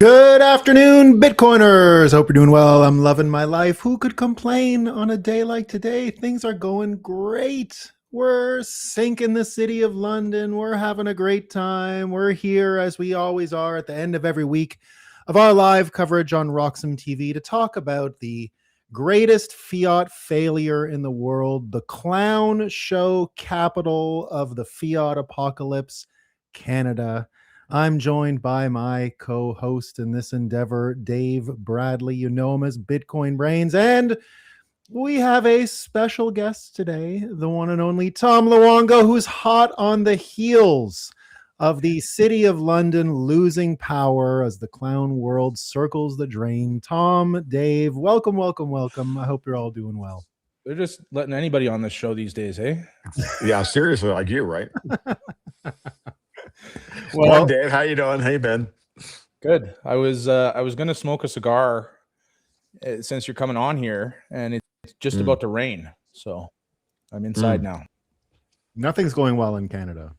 Good afternoon, Bitcoiners. Hope you're doing well. I'm loving my life. Who could complain on a day like today? Things are going great. We're sinking the city of London. We're having a great time. We're here, as we always are, at the end of every week of our live coverage on Roxham TV to talk about the greatest fiat failure in the world, the clown show capital of the fiat apocalypse, Canada. I'm joined by my co-host in this endeavor, Dave Bradley. You know him as Bitcoin Brains. And we have a special guest today, the one and only Tom Luongo, who's hot on the heels of the City of London losing power as the clown world circles the drain. Tom, Dave, welcome, welcome, welcome. I hope you're all doing well. They're just letting anybody on this show these days, eh? Yeah, seriously, like you, right? Well, Dave, how you doing? Hey, Ben. Good. I was gonna smoke a cigar since you're coming on here, and it's just about to rain, so I'm inside now. Nothing's going well in Canada.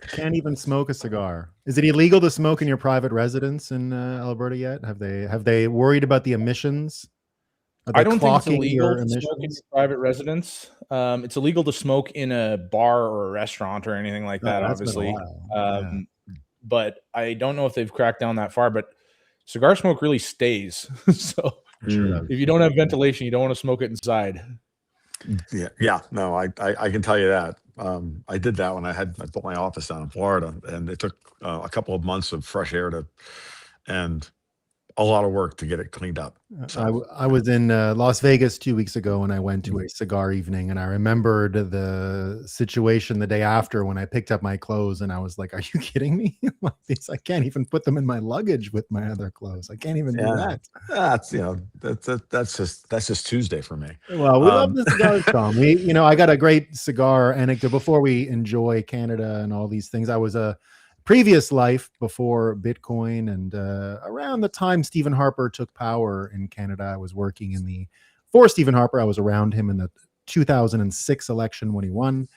Can't even smoke a cigar. Is it illegal to smoke in your private residence in Alberta yet? Have they worried about the emissions? I don't think it's illegal to smoke in your private residence. It's illegal to smoke in a bar or a restaurant or anything like that, obviously. But I don't know if they've cracked down that far. But cigar smoke really stays. So if you don't have ventilation, you don't want to smoke it inside. Yeah. No, I can tell you that. I did that when I built my office down in Florida, and it took a couple of months of fresh air and a lot of work to get it cleaned up. So. I was in Las Vegas 2 weeks ago, and I went to a cigar evening, and I remembered the situation the day after when I picked up my clothes, and I was like, "Are you kidding me? Like these, I can't even put them in my luggage with my other clothes. I can't even do that." That's just Tuesday for me. Well, we love the cigars, Tom. I got a great cigar anecdote before we enjoy Canada and all these things. I was a previous life before Bitcoin, and around the time Stephen Harper took power in Canada, I was working for Stephen Harper. I was around him in the 2006 election when he won,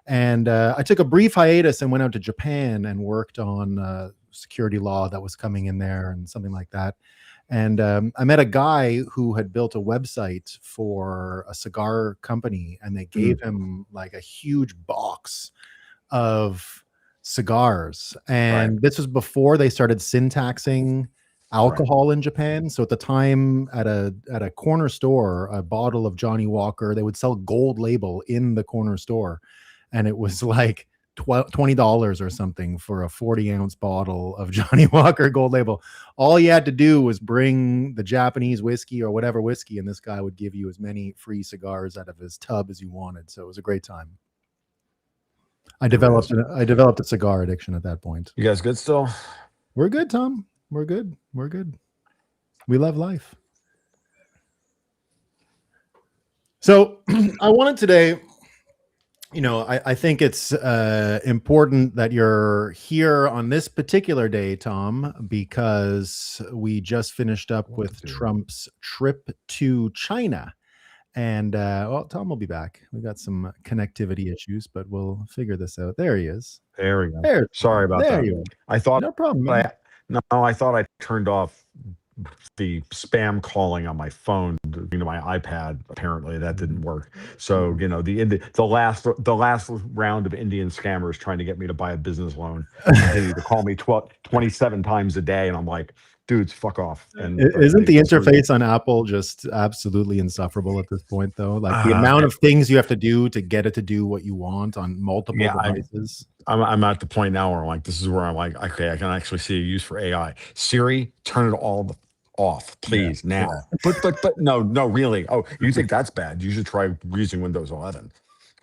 and I took a brief hiatus and went out to Japan and worked on security law that was coming in there and something like that. And I met a guy who had built a website for a cigar company, and they gave him like a huge box of cigars, and this was before they started syntaxing alcohol in Japan. So at the time, at a corner store, a bottle of Johnny Walker, they would sell gold label in the corner store, and it was like $20 or something for a 40-ounce bottle of Johnny Walker gold label. All you had to do was bring the Japanese whiskey or whatever whiskey, and this guy would give you as many free cigars out of his tub as you wanted. So it was a great time. I developed a cigar addiction at that point. You guys good still? We're good, Tom. We're good. We love life. So I wanted today, I think it's important that you're here on this particular day, Tom, because we just finished up with Trump's trip to China. And Tom will be back. We got some connectivity issues, but we'll figure this out. There he is. There we go. Sorry about that. I thought no problem. I thought I turned off the spam calling on my phone, my iPad. Apparently that didn't work. So the last round of Indian scammers trying to get me to buy a business loan continued to call me 27 times a day, and I'm like, dudes, fuck off. And isn't the interface on Apple just absolutely insufferable at this point, though? Like the amount of things you have to do to get it to do what you want on multiple devices. I'm at the point now where I'm like, this is where I'm like, okay, I can actually see a use for AI. Siri, turn it all off, please, now. Yeah. But no, really. Oh, you think that's bad? You should try using Windows 11.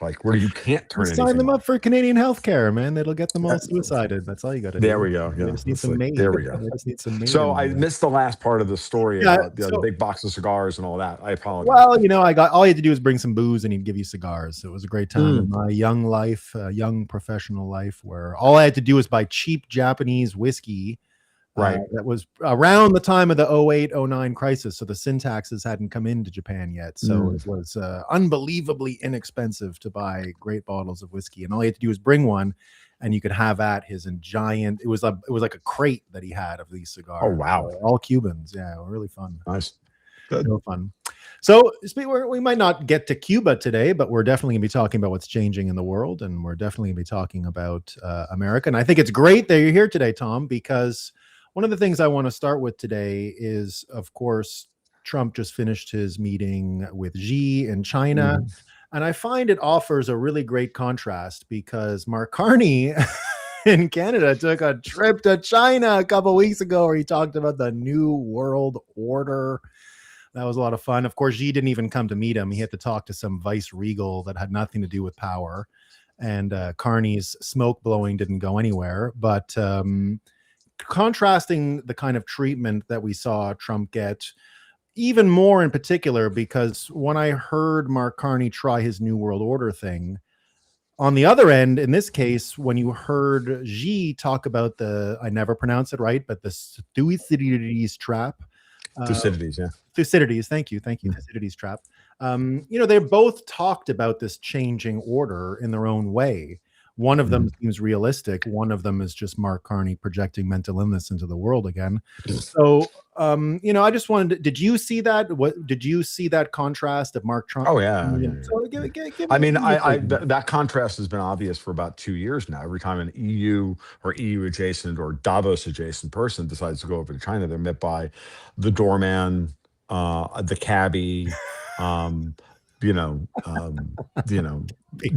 Like where you can't turn it. Sign them up for Canadian healthcare, man. That'll get them all suicided. That's all you got to do. There we go. Yeah. There we go. So I missed the last part of the story about the big box of cigars and all that. I apologize. Well, I got all you had to do is bring some booze and he'd give you cigars. So it was a great time in my young life, young professional life, where all I had to do was buy cheap Japanese whiskey Right. That was around the time of the 08, 09 crisis. So the syntaxes hadn't come into Japan yet. So it was unbelievably inexpensive to buy great bottles of whiskey. And all you had to do was bring one and you could have at his giant, it was like a crate that he had of these cigars. Oh, wow. All Cubans. Yeah, really fun. Nice. Good. Real fun. So we might not get to Cuba today, but we're definitely going to be talking about what's changing in the world. And we're definitely going to be talking about America. And I think it's great that you're here today, Tom, because one of the things I want to start with today is, of course, Trump just finished his meeting with Xi in China. And I find it offers a really great contrast because Mark Carney in Canada took a trip to China a couple of weeks ago where he talked about the New World Order. That was a lot of fun. Of course, Xi didn't even come to meet him. He had to talk to some vice regal that had nothing to do with power. And Carney's smoke blowing didn't go anywhere. But contrasting the kind of treatment that we saw Trump get, even more in particular, because when I heard Mark Carney try his New World Order thing, on the other end, in this case, when you heard Xi talk about I never pronounce it right, but the Thucydides trap. Thucydides, yeah. Thucydides, thank you. Thucydides trap. They both talked about this changing order in their own way. One of them seems realistic. One of them is just Mark Carney projecting mental illness into the world again. So, I just wanted did you see that? Did you see that contrast of Mark Trump? Oh, yeah. So that contrast has been obvious for about 2 years now. Every time an EU or EU adjacent or Davos adjacent person decides to go over to China, they're met by the doorman, the cabbie,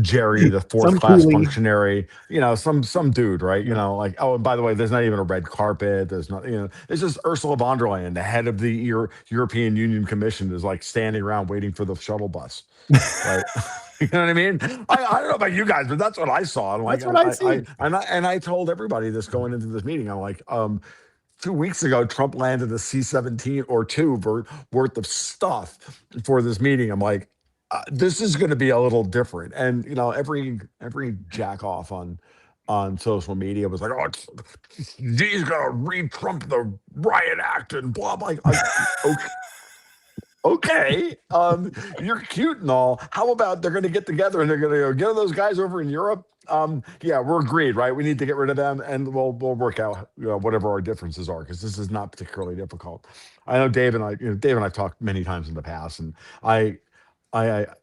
Jerry, the fourth class functionary, some dude, right? Like, oh, and by the way, there's not even a red carpet. There's not, it's just Ursula von der Leyen, the head of the European Union Commission, is like standing around waiting for the shuttle bus, right? You know what I mean? I don't know about you guys, but that's what I saw. I'm like, that's what I see. And I told everybody this going into this meeting. I'm like, 2 weeks ago, Trump landed a C-17 or two worth of stuff for this meeting. I'm like, this is going to be a little different. And every jack off on social media was like, oh, he's going to read Trump the riot act and blah blah. Okay, you're cute and all. How about they're going to get together and they're going to get those guys over in Europe? Yeah, we're agreed, right? We need to get rid of them, and we'll work out whatever our differences are, because this is not particularly difficult. I know Dave and I've talked many times in the past, and I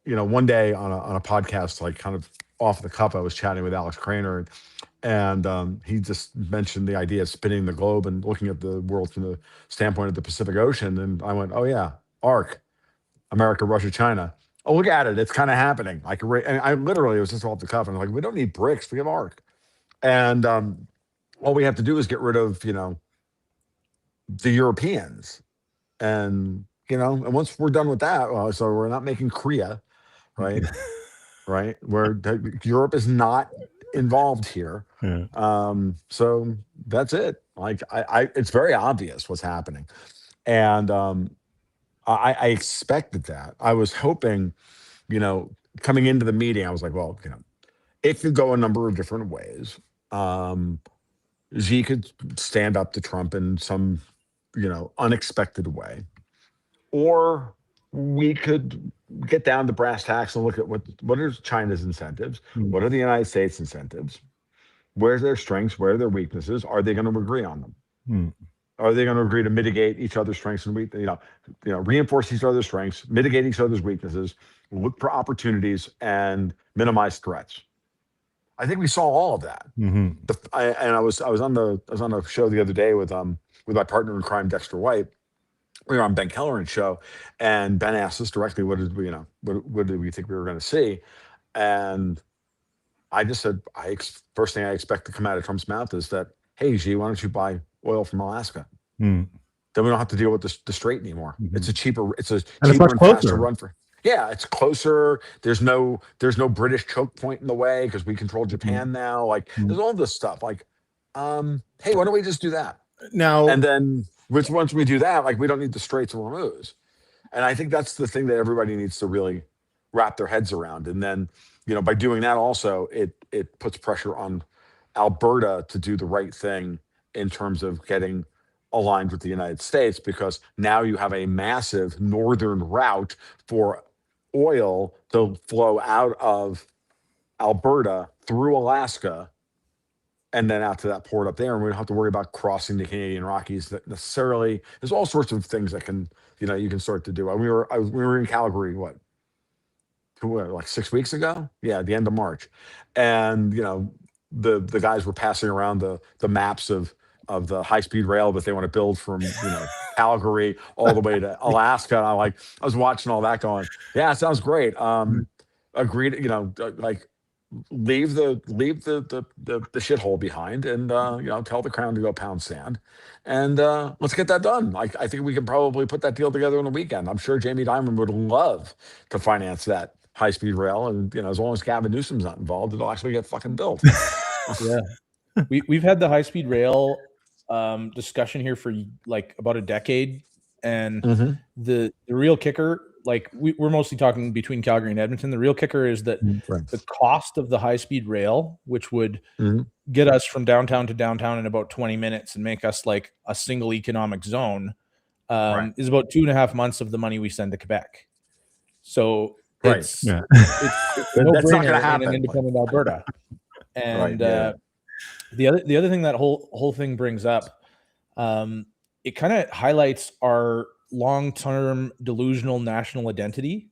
one day on a podcast, like kind of off the cuff, I was chatting with Alex Craner, and he just mentioned the idea of spinning the globe and looking at the world from the standpoint of the Pacific Ocean, and I went, oh yeah, ARC, America, Russia, China. Oh, look at it. It's kind of happening. And I literally, it was just off the cuff. And I was like, we don't need BRICS. We have ARC. And all we have to do is get rid of, the Europeans. And, and once we're done with that, so we're not making Korea, right? Right? Where Europe is not involved here. Yeah. So that's it. Like, it's very obvious what's happening. And I expected that. I was hoping, coming into the meeting, I was like, well, it could go a number of different ways. Xi could stand up to Trump in some, unexpected way. Or we could get down to brass tacks and look at what are China's incentives? What are the United States incentives? Where's their strengths? Where are their weaknesses? Are they going to agree on them? Are they going to agree to mitigate each other's strengths and weaknesses? Reinforce each other's strengths, mitigate each other's weaknesses, look for opportunities, and minimize threats. I think we saw all of that. I was on a show the other day with my partner in crime, Dexter White. We were on Ben Kelleran's show, and Ben asked us directly, what did we think we were going to see? And I just said, first thing I expect to come out of Trump's mouth is that, hey, Xi, why don't you buy oil from Alaska? Then we don't have to deal with the strait anymore. It's cheaper and faster run for. Yeah, it's closer. There's no British choke point in the way because we control Japan now. Like, there's all this stuff. Like, hey, why don't we just do that now? And then once we do that, like, we don't need the Straits of Hormuz. And I think that's the thing that everybody needs to really wrap their heads around. And then, by doing that, also it puts pressure on Alberta to do the right thing in terms of getting aligned with the United States, because now you have a massive northern route for oil to flow out of Alberta through Alaska and then out to that port up there, and we don't have to worry about crossing the Canadian Rockies that necessarily. There's all sorts of things that can, you can start to do. We were in Calgary, like 6 weeks ago? Yeah, the end of March, and the guys were passing around the maps of the high speed rail that they want to build from Calgary all the way to Alaska. And I was watching all that, going, yeah, it sounds great. Agreed. Like, leave the shithole behind, and tell the Crown to go pound sand, and let's get that done. I think we can probably put that deal together in a weekend. I'm sure Jamie Dimon would love to finance that high speed rail, and as long as Gavin Newsom's not involved, it'll actually get fucking built. Yeah, we've had the high speed rail discussion here for like about a decade, and the real kicker, like we're mostly talking between Calgary and Edmonton. The real kicker is that the cost of the high speed rail, which would get us from downtown to downtown in about 20 minutes and make us like a single economic zone, is about 2.5 months of the money we send to Quebec. So it's no that's not going to happen in an independent Alberta. And the other thing that whole thing brings up, it kind of highlights our long-term delusional national identity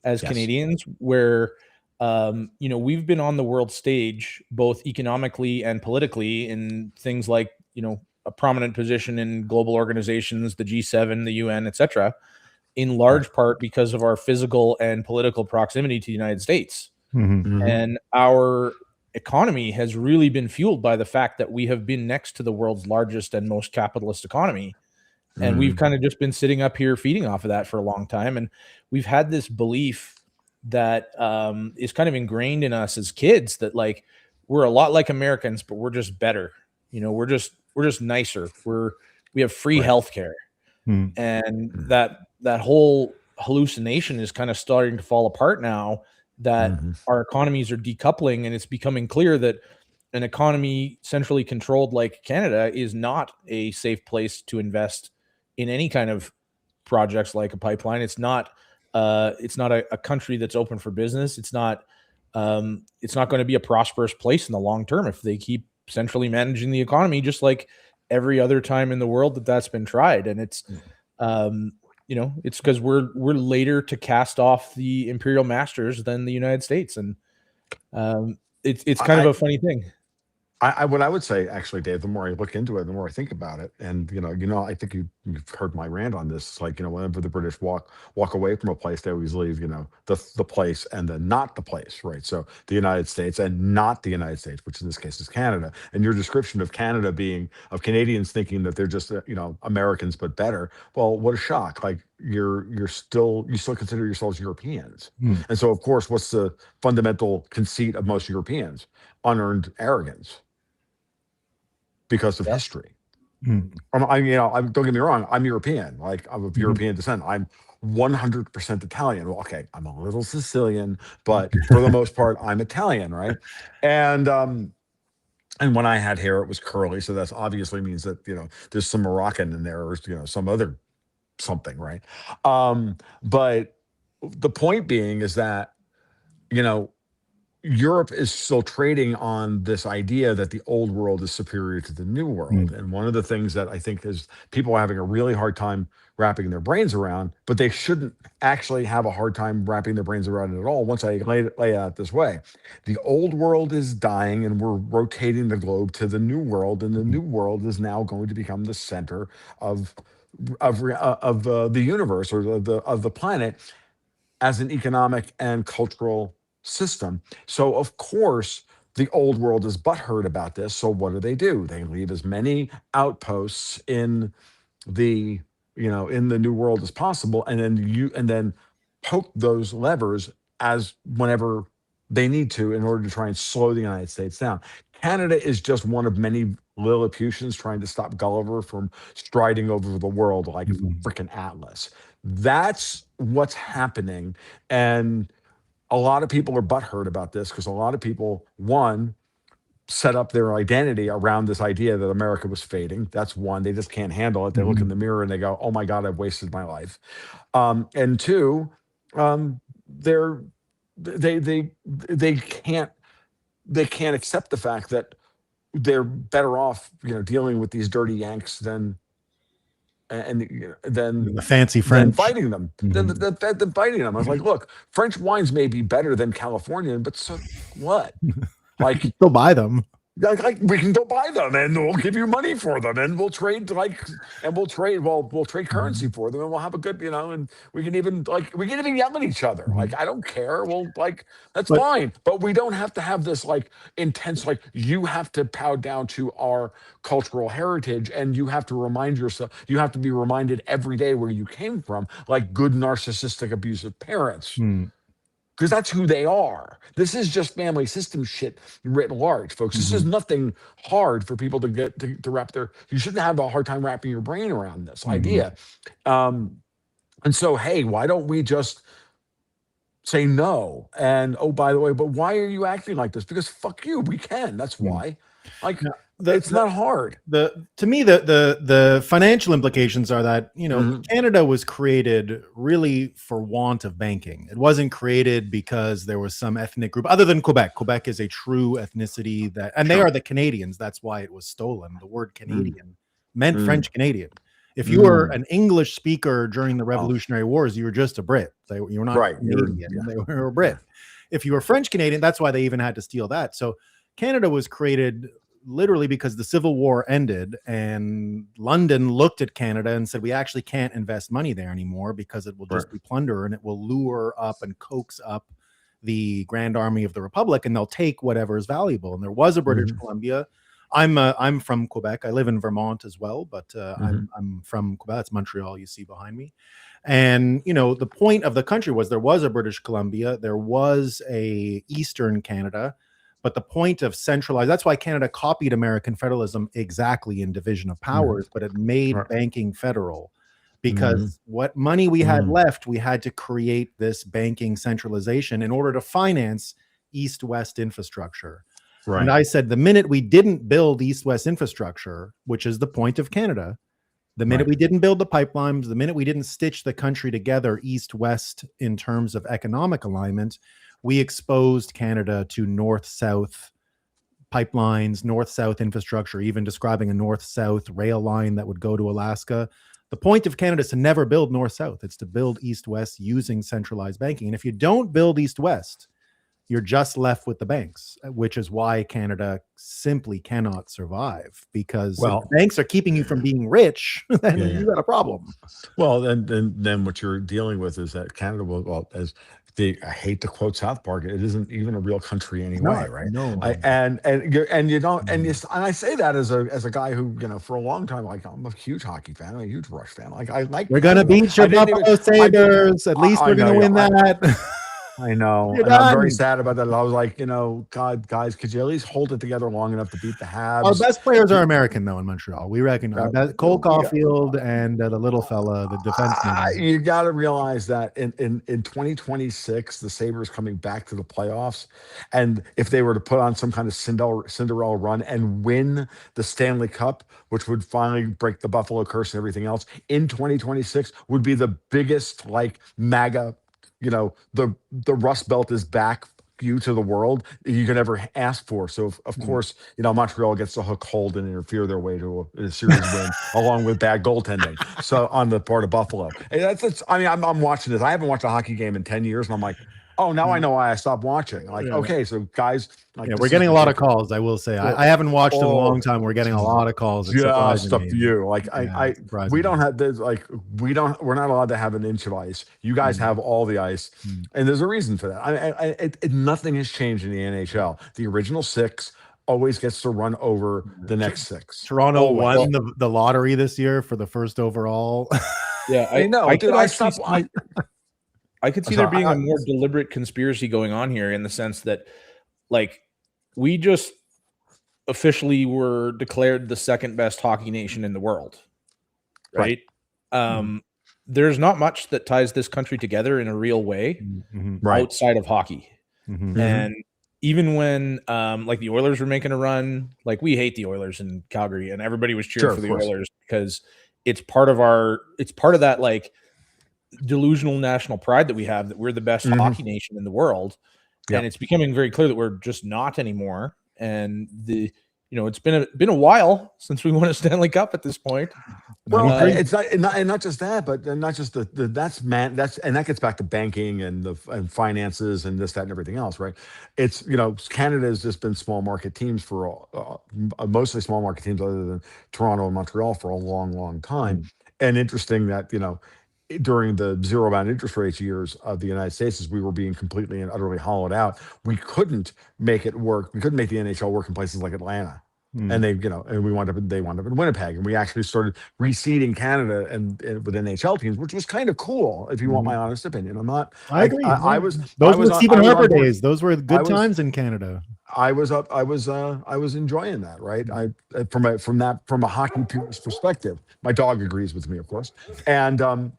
as Canadians, where we've been on the world stage both economically and politically in things like a prominent position in global organizations, the G7, the UN, etc., in large part because of our physical and political proximity to the United States. And our economy has really been fueled by the fact that we have been next to the world's largest and most capitalist economy. And we've kind of just been sitting up here feeding off of that for a long time. And we've had this belief that is kind of ingrained in us as kids that like, we're a lot like Americans, but we're just better. We're just nicer. We have free healthcare. And that whole hallucination is kind of starting to fall apart now that our economies are decoupling, and it's becoming clear that an economy centrally controlled like Canada is not a safe place to invest in any kind of projects like a pipeline. It's not a country that's open for business. It's not going to be a prosperous place in the long term if they keep centrally managing the economy, just like every other time in the world that's been tried. And it's it's because we're later to cast off the imperial masters than the United States, and it's kind of a funny thing. What I would say, actually, Dave, the more I look into it, the more I think about it, and I think you've heard my rant on this. It's like, whenever the British walk away from a place, they always leave the place and then not the place, right? So the United States and not the United States, which in this case is Canada. And your description of Canada being of Canadians thinking that they're just Americans but better. Well, what a shock! Like you still consider yourselves Europeans, and so of course, what's the fundamental conceit of most Europeans? Unearned arrogance. Because of history. Don't get me wrong, I'm European. Like, I'm of European descent. I'm 100% Italian. Well, okay, I'm a little Sicilian, but for the most part, I'm Italian, right? And when I had hair, it was curly, so that obviously means that there's some Moroccan in there, or some other something, right? But the point being is that Europe is still trading on this idea that the old world is superior to the new world. And one of the things that I think is people are having a really hard time wrapping their brains around, but they shouldn't actually have a hard time wrapping their brains around it at all once I lay it out this way. The old world is dying, and we're rotating the globe to the new world, and the new world is now going to become the center of the universe, or of the planet, as an economic and cultural system. So of course the old world is butthurt about this. So what do? They leave as many outposts in the new world as possible, and then poke those levers as whenever they need to in order to try and slow the United States down. Canada is just one of many Lilliputians trying to stop Gulliver from striding over the world like a freaking Atlas. That's what's happening. And a lot of people are butthurt about this because a lot of people, one, set up their identity around this idea that America was fading. That's one. They just can't handle it. They look in the mirror and they go, "Oh my God, I've wasted my life." And two, they're they can't accept the fact that they're better off, dealing with these dirty Yanks than the fancy French fighting them, than fighting them. I was like, look, French wines may be better than Californian, but so what? Like, still buy them. Like we can go buy them, and we'll give you money for them, and we'll trade we'll trade currency for them, and we'll have a good, and we can even yell at each other. Like, I don't care. Well, that's fine, but we don't have to have this intense, you have to bow down to our cultural heritage, and you have to remind yourself, you have to be reminded every day where you came from, like good narcissistic abusive parents. Because that's who they are. This is just family system shit writ large, folks. This is nothing hard for people to get to wrap you shouldn't have a hard time wrapping your brain around this idea. And so, hey, why don't we just say no? And, oh, by the way, but why are you acting like this? Because fuck you, we can. That's why. It's not hard. To me, the financial implications are that, Canada was created really for want of banking. It wasn't created because there was some ethnic group other than Quebec. Quebec is a true ethnicity they are the Canadians. That's why it was stolen. The word Canadian meant French Canadian. If you were an English speaker during the Revolutionary Wars, you were just a Brit. You were not Canadian. They were a Brit. If you were French Canadian, that's why they even had to steal that. So Canada was created literally because the Civil War ended and London looked at Canada and said, we actually can't invest money there anymore because it will just be plunder, and it will lure up and coax up the Grand Army of the Republic, and they'll take whatever is valuable. And there was a British Columbia. I'm from Quebec. I live in Vermont as well, but I'm from Quebec. That's Montreal you see behind me. And, the point of the country was there was a British Columbia. There was a Eastern Canada. But the point of centralized, that's why Canada copied American federalism exactly in division of powers, but it made banking federal because what money we had left, we had to create this banking centralization in order to finance East-West infrastructure. Right. And I said, the minute we didn't build East-West infrastructure, which is the point of Canada, the minute we didn't build the pipelines, the minute we didn't stitch the country together East-West in terms of economic alignment, we exposed Canada to north-south pipelines, north-south infrastructure, even describing a north-south rail line that would go to Alaska. The point of Canada is to never build north-south. It's to build east-west using centralized banking. And if you don't build east-west, you're just left with the banks, which is why Canada simply cannot survive, because if the banks are keeping you from being rich, then you got a problem. Well, then what you're dealing with is that Canada will, I hate to quote South Park, it isn't even a real country anyway, right? No. And I say that as a guy who, for a long time, I'm a huge hockey fan, I'm a huge Rush fan. We're gonna beat your Buffalo Sabres. At least we're gonna win that. I know. And I'm very sad about that. I was like, God, guys, could you at least hold it together long enough to beat the Habs? Our best players are American, though, in Montreal. We recognize that. Cole Caulfield and the little fella, the defenseman. You got to realize that in 2026, the Sabres coming back to the playoffs, and if they were to put on some kind of Cinderella run and win the Stanley Cup, which would finally break the Buffalo curse and everything else, in 2026 would be the biggest, MAGA, the Rust Belt is back you to the world you could ever ask for. So of course, Montreal gets to hook, hold, and interfere their way to a series win, along with bad goaltending. So on the part of Buffalo, and I'm watching this. I haven't watched a hockey game in 10 years, and I'm like, oh, now I know why I stopped watching. Okay, so guys, we're getting a lot of calls. I will say, I haven't watched in a long time. We're getting a lot of calls. Just up to you. We don't have this. We're not allowed to have an inch of ice. You guys have all the ice, and there's a reason for that. Nothing has changed in the NHL. The original six always gets to run over the next six. Toronto won the lottery this year for the first overall. Yeah, I know. I could see there being a more deliberate conspiracy going on here, in the sense that, we just officially were declared the second best hockey nation in the world, right? There's not much that ties this country together in a real way outside of hockey. And even when like the Oilers were making a run, like we hate the Oilers in Calgary, and everybody was cheering for the Oilers because it's part of that like delusional national pride that we have, that we're the best hockey nation in the world. Yep. And it's becoming very clear that we're just not anymore. And it's been a while since we won a Stanley Cup at this point. Well, it's not just that, but not just and that gets back to banking and finances and this, that, and everything else, right? It's Canada has just been small market teams for mostly small market teams other than Toronto and Montreal for a long, long time. And interesting that during the zero bound interest rates years of the United States, as we were being completely and utterly hollowed out, we couldn't make it work. We couldn't make the NHL work in places like Atlanta. And they wound up in Winnipeg, and we actually started reseeding Canada and with NHL teams, which was kind of cool, if you want my honest opinion. I agree. Those were Stephen Harper days. Those were good times in Canada. I was enjoying that, right? From a hockey purist perspective. My dog agrees with me, of course. And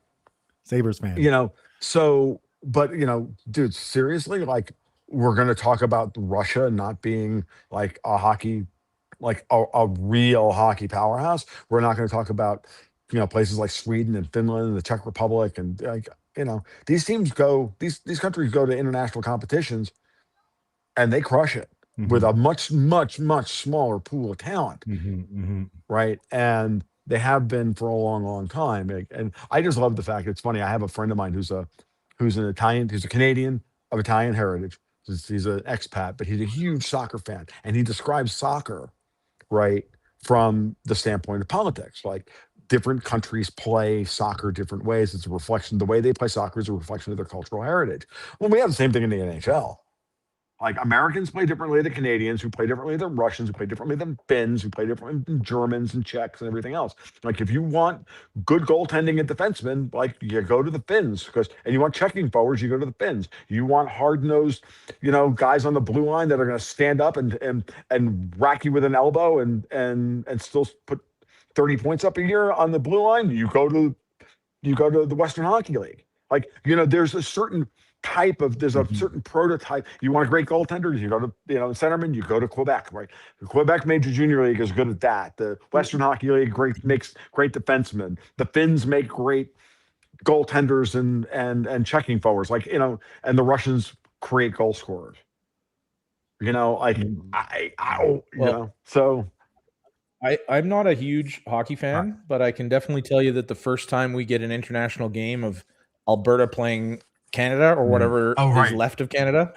Sabres fan. Dude, seriously, like, we're going to talk about Russia not being like a hockey, like a real hockey powerhouse. We're not going to talk about, places like Sweden and Finland and the Czech Republic. And these teams these countries go to international competitions and they crush it with a much, much, much smaller pool of talent. Right. And they have been for a long, long time. And I just love the fact, it's funny. I have a friend of mine who's a Canadian of Italian heritage. He's an expat, but he's a huge soccer fan. And he describes soccer, right, from the standpoint of politics. Like, different countries play soccer different ways. It's a reflection. The way they play soccer is a reflection of their cultural heritage. Well, we have the same thing in the NHL. Like, Americans play differently than Canadians, who play differently than Russians, who play differently than Finns, who play differently than Germans and Czechs and everything else. Like, if you want good goaltending at defensemen, like, you go to the Finns, and you want checking forwards, you go to the Finns. You want hard-nosed, guys on the blue line that are going to stand up and rack you with an elbow and still put 30 points up a year on the blue line. You go to the Western Hockey League. Like, there's a certain certain prototype. You want a great goaltender, you go to, centerman, you go to Quebec, right? The Quebec Major Junior League is good at that. The Western Hockey League makes great defensemen. The Finns make great goaltenders and checking forwards, like, and the Russians create goal scorers. So I'm not a huge hockey fan, but I can definitely tell you that the first time we get an international game of Alberta playing Canada or whatever is left of Canada,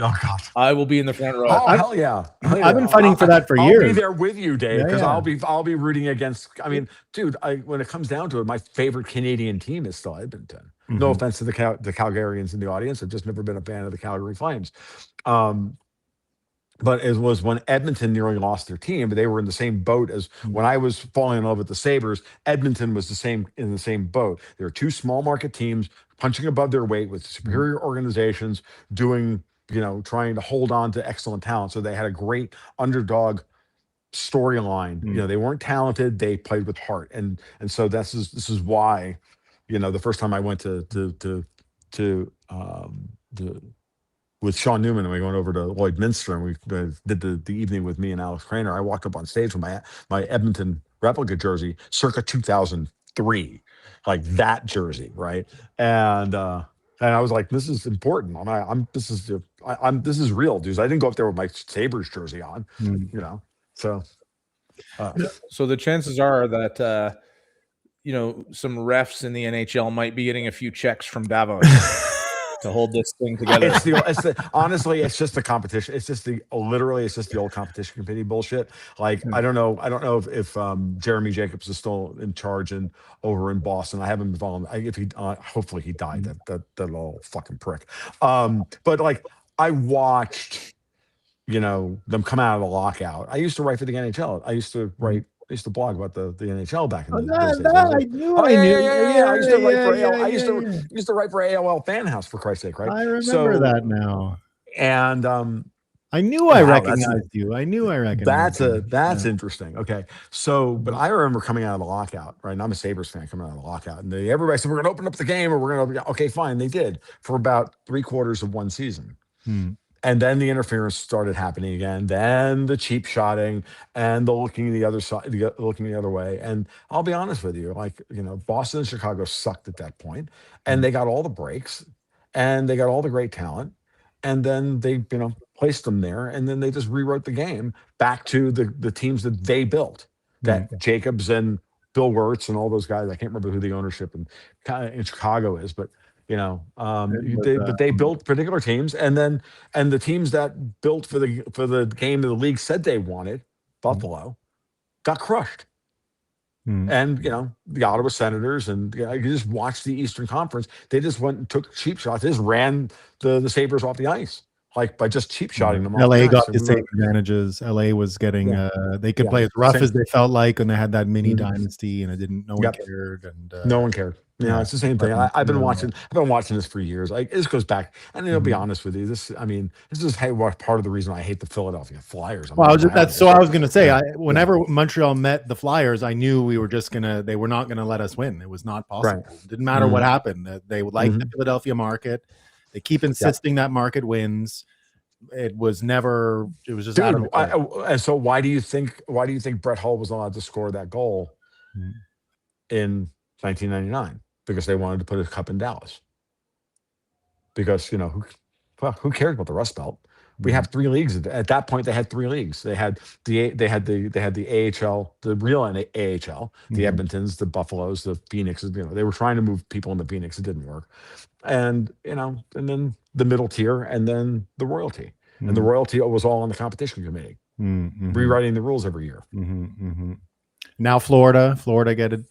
I will be in the front row. Oh, hell yeah. I've been fighting for that for years. I'll be there with you, Dave, because I'll be rooting against. I mean, dude, when it comes down to it, my favorite Canadian team is still Edmonton. No offense to the Calgarians in the audience. I've just never been a fan of the Calgary Flames. But it was when Edmonton nearly lost their team, but they were in the same boat as when I was falling in love with the Sabres. Edmonton was in the same boat. There were two small market teams punching above their weight with superior organizations doing, trying to hold on to excellent talent. So they had a great underdog storyline. They weren't talented, they played with heart. And so this is why, the first time I went with Sean Newman and we went over to Lloydminster and we did the evening with me and Alex Craner, I walked up on stage with my Edmonton replica jersey circa 2003, like that jersey, right? And I was like, this is important. This is real, dudes. I didn't go up there with my Sabres jersey on, So the chances are that some refs in the NHL might be getting a few checks from Davos to hold this thing together. Honestly, it's just the competition. It's just the old competition committee bullshit. Like, I don't know if Jeremy Jacobs is still in charge over in Boston. I haven't been following. If he, hopefully he died. That little fucking prick. But like, I watched, them come out of the lockout. I used to write for the NHL. I used to blog about the NHL back in the days. I used to write for AOL Fan House, for Christ's sake, right? I remember that now. And I knew I recognized you. I knew I recognized you. That's interesting. Okay. So, but I remember coming out of the lockout, right? And I'm a Sabres fan coming out of the lockout. And everybody said, we're going to open up the game or we're going to, okay, fine. They did for about 3/4 of one season. And then the interference started happening again. Then the cheap shotting and the looking the other side, looking the other way. And I'll be honest with you, like, Boston and Chicago sucked at that point, and they got all the breaks, and they got all the great talent, and then they, placed them there, and then they just rewrote the game back to the teams that they built, that Jacobs and Bill Wirtz and all those guys. I can't remember who the ownership in Chicago is, but they built particular teams, and the teams that built for the game that the league said they wanted, Buffalo, got crushed. And the Ottawa Senators, and you just watch the Eastern Conference. They just went and took cheap shots. They just ran the Sabres off the ice, like by just cheap shotting them. LA got the same advantages. LA was getting they could play as rough as they felt like, and they had that mini dynasty, and no one cared, and no one cared. It's the same thing. I've been watching this for years. This goes back, and I'll be honest with you. This is part of the reason I hate the Philadelphia Flyers. I was going to say, whenever Montreal met the Flyers, I knew they were not going to let us win. It was not possible. Right. It didn't matter what happened. They would like the Philadelphia market. They keep insisting that market wins. It was just out of and so why do you think Brett Hull was allowed to score that goal in 1999? Because they wanted to put a cup in Dallas. Because who cares about the Rust Belt? We have 3 leagues at that point. They had 3 leagues. They had the AHL, the real AHL, the Edmontons, the Buffaloes, the Phoenixes. They were trying to move people into Phoenix. It didn't work, and and then the middle tier, and then the royalty, and the royalty was all on the competition committee, rewriting the rules every year. Now Florida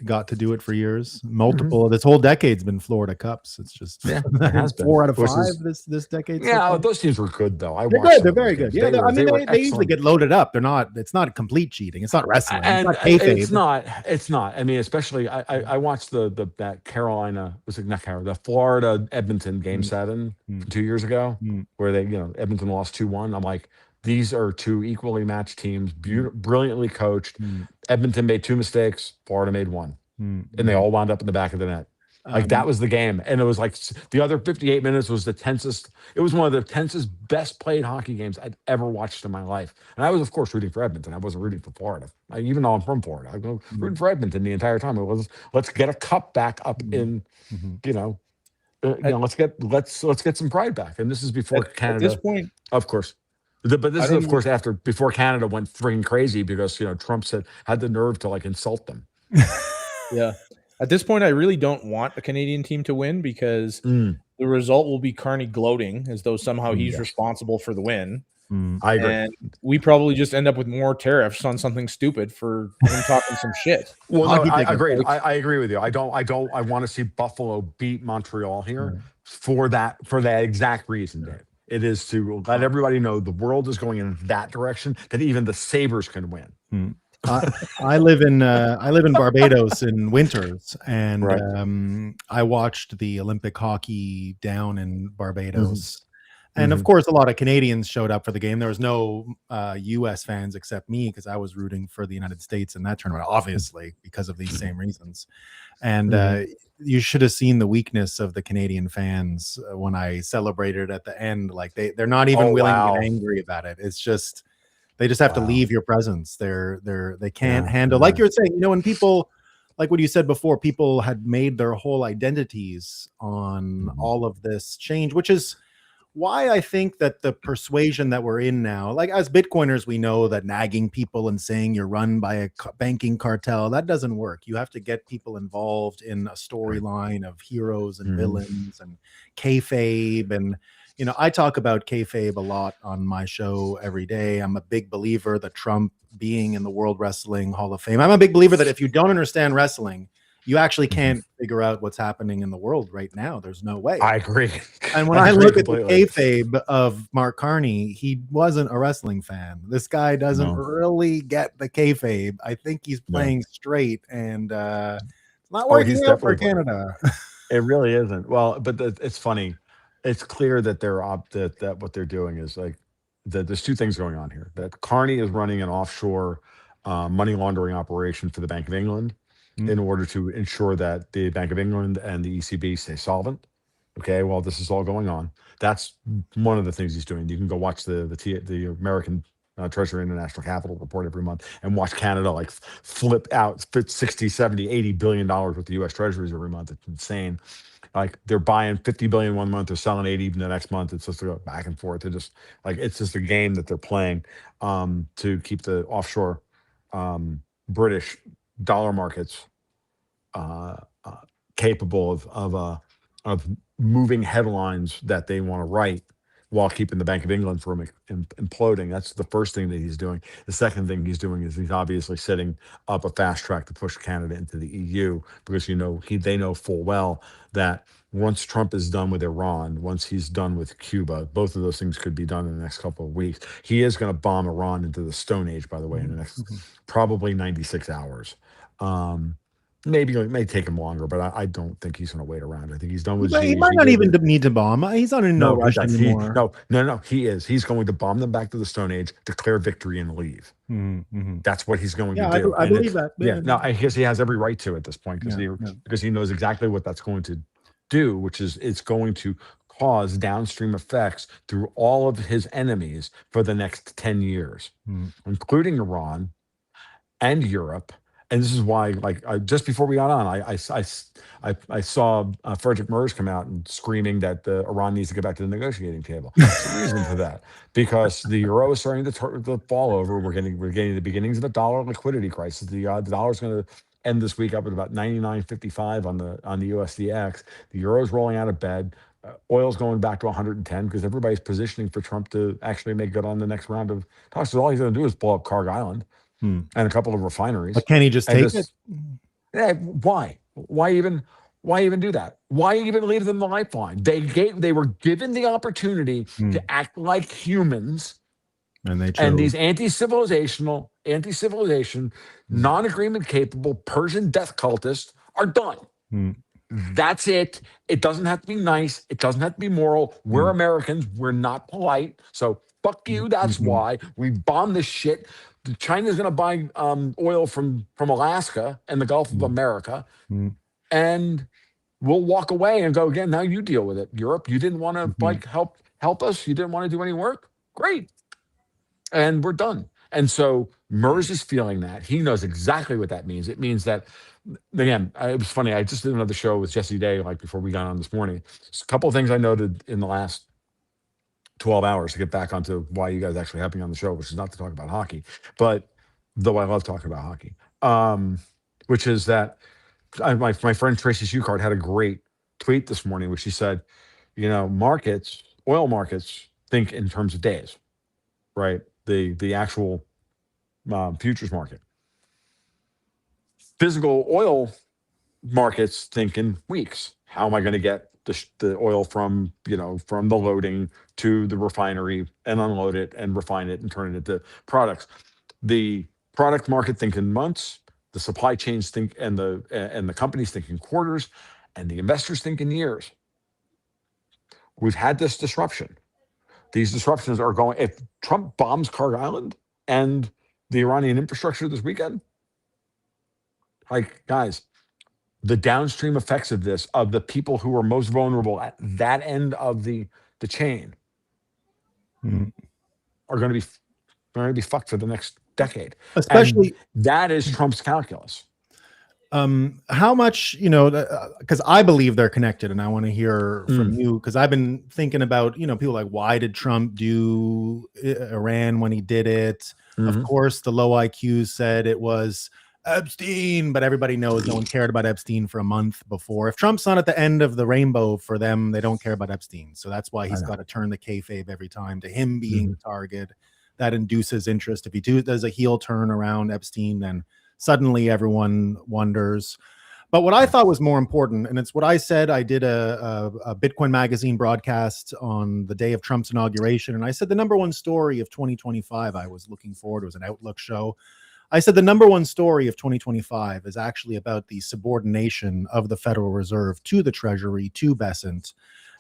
got to do it for years. Multiple. This whole decade's been Florida Cups. It's just it has been 4 out of 5 this decade. Yeah, those teams were good though. They're good. They're very good. Yeah, they usually get loaded up. They're not. It's not complete cheating. It's not wrestling. It's not. It's not. I mean, especially I watched that Carolina, was it not Carolina, the Florida Edmonton game 7 2 years ago, where they Edmonton lost 2-1. I'm like, these are 2 equally matched teams, brilliantly coached. Edmonton made 2 mistakes. Florida made 1. And they all wound up in the back of the net. Like, that was the game. And it was like the other 58 minutes was the tensest. It was one of the tensest, best played hockey games I'd ever watched in my life. And I was, of course, rooting for Edmonton. I wasn't rooting for Florida. Even though I'm from Florida, I was rooting for Edmonton the entire time. It was, let's get a cup back up in, let's get some pride back. And this is before Canada. At this point, of course. But this is, of course, before Canada went freaking crazy because Trump had the nerve to insult them. Yeah. At this point, I really don't want a Canadian team to win because the result will be Carney gloating as though somehow he's responsible for the win. I agree. And we probably just end up with more tariffs on something stupid for him talking some shit. Well, no, I agree. I agree with you. I want to see Buffalo beat Montreal here for that exact reason, Dave. It is to let everybody know the world is going in that direction, that even the Sabres can win. I live in Barbados in winters, and I watched the Olympic hockey down in Barbados. And of course, a lot of Canadians showed up for the game. There was no U.S. fans except me because I was rooting for the United States in that tournament, obviously, because of these same reasons. And you should have seen the weakness of the Canadian fans when I celebrated at the end. Like they're not even willing to get angry about it. It's just they just have to leave your presence. They can't handle, like you're saying. When people, like what you said before, people had made their whole identities on all of this change, which is why I think that the persuasion that we're in now, like as Bitcoiners, we know that nagging people and saying you're run by a banking cartel, that doesn't work. You have to get people involved in a storyline of heroes and villains and kayfabe. And, I talk about kayfabe a lot on my show every day. I'm a big believer that Trump being in the World Wrestling Hall of Fame, I'm a big believer that if you don't understand wrestling, you actually can't figure out what's happening in the world right now. There's no way. I agree. And when I look completely at the kayfabe of Mark Carney, he wasn't a wrestling fan. This guy doesn't really get the kayfabe. I think he's playing straight, and it's not working out for Canada. It really isn't. Well, but it's funny. It's clear that that what they're doing is that there's 2 things going on here. That Carney is running an offshore money laundering operation for the Bank of England, in order to ensure that the Bank of England and the ECB stay solvent. Okay, while this is all going on, that's one of the things he's doing. You can go watch the American Treasury International Capital report every month and watch Canada like flip out 60, 70, 80 billion dollars with the US Treasuries every month. It's insane. Like they're buying 50 billion one month, they're selling 80 the next month. It's just go back and forth. They're just like it's just a game that they're playing to keep the offshore British dollar markets uh, uh, capable of moving headlines that they want to write while keeping the Bank of England from imploding. That's the first thing that he's doing. The second thing he's doing is he's obviously setting up a fast track to push Canada into the EU because they know full well that once Trump is done with Iran, once he's done with Cuba, both of those things could be done in the next couple of weeks. He is going to bomb Iran into the Stone Age, by the way, in the next probably 96 hours. Maybe it may take him longer, but I don't think he's going to wait around. I think he's done with He might not even need to bomb. He's not in no rush anymore. No. He is. He's going to bomb them back to the Stone Age, declare victory, and leave. That's what he's going to do. I believe that. Yeah. No, I guess he has every right to at this point because he knows exactly what that's going to do, which is it's going to cause downstream effects through all of his enemies for the next 10 years, including Iran and Europe. And this is why, like, just before we got on, I saw Frederick Merz come out and screaming that Iran needs to get back to the negotiating table. There's a reason for that, because the euro is starting to fall over. We're getting the beginnings of a dollar liquidity crisis. The dollar's going to end this week up at about 99.55 on the USDX. The euro is rolling out of bed. Oil's going back to 110 because everybody's positioning for Trump to actually make good on the next round of talks. So all he's going to do is blow up Carg Island. And a couple of refineries. But can he just take it? Yeah, why? Why even do that? Why even leave them the lifeline? They were given the opportunity to act like humans, and they chose. And these anti-civilization, non-agreement capable Persian death cultists are done. That's it. It doesn't have to be nice. It doesn't have to be moral. We're Americans. We're not polite. So fuck you. That's why we bomb this shit. China's going to buy oil from Alaska and the Gulf of America, and we'll walk away and go again. Now you deal with it, Europe. You didn't want to help us. You didn't want to do any work. Great, and we're done. And so Merz is feeling that. He knows exactly what that means. It means that, again, it was funny. I just did another show with Jesse Day like before we got on this morning. Just a couple of things I noted in the last 12 hours to get back onto why you guys actually have me on the show, which is not to talk about hockey, but though I love talking about hockey, which is that my friend Tracy Schuchart had a great tweet this morning, which she said, oil markets think in terms of days, right? The actual futures market. Physical oil markets think in weeks. How am I going to get the oil from the loading to the refinery and unload it and refine it and turn it into products? The product market think in months, the supply chains think, and the companies think in quarters, and the investors think in years. We've had this disruption. These disruptions are going. If Trump bombs Carg Island and the Iranian infrastructure this weekend, like, guys, the downstream effects of this, of the people who are most vulnerable at that end of the chain, are going to be fucked for the next decade. Especially and that is Trump's calculus. How much, because I believe they're connected, and I want to hear from you, because I've been thinking about, people like, why did Trump do Iran when he did it? Of course, the low IQs said it was Epstein, but everybody knows no one cared about Epstein for a month before. If Trump's not at the end of the rainbow for them, they don't care about Epstein. So that's why he's got to turn the kayfabe every time to him being the target. That induces interest. If he does a heel turn around Epstein, then suddenly everyone wonders. But what I thought was more important, and it's what I said, I did a Bitcoin Magazine broadcast on the day of Trump's inauguration, and I said the number one story of 2025 I was looking forward. It was an Outlook show. I said the number one story of 2025 is actually about the subordination of the Federal Reserve to the Treasury, to Bessent,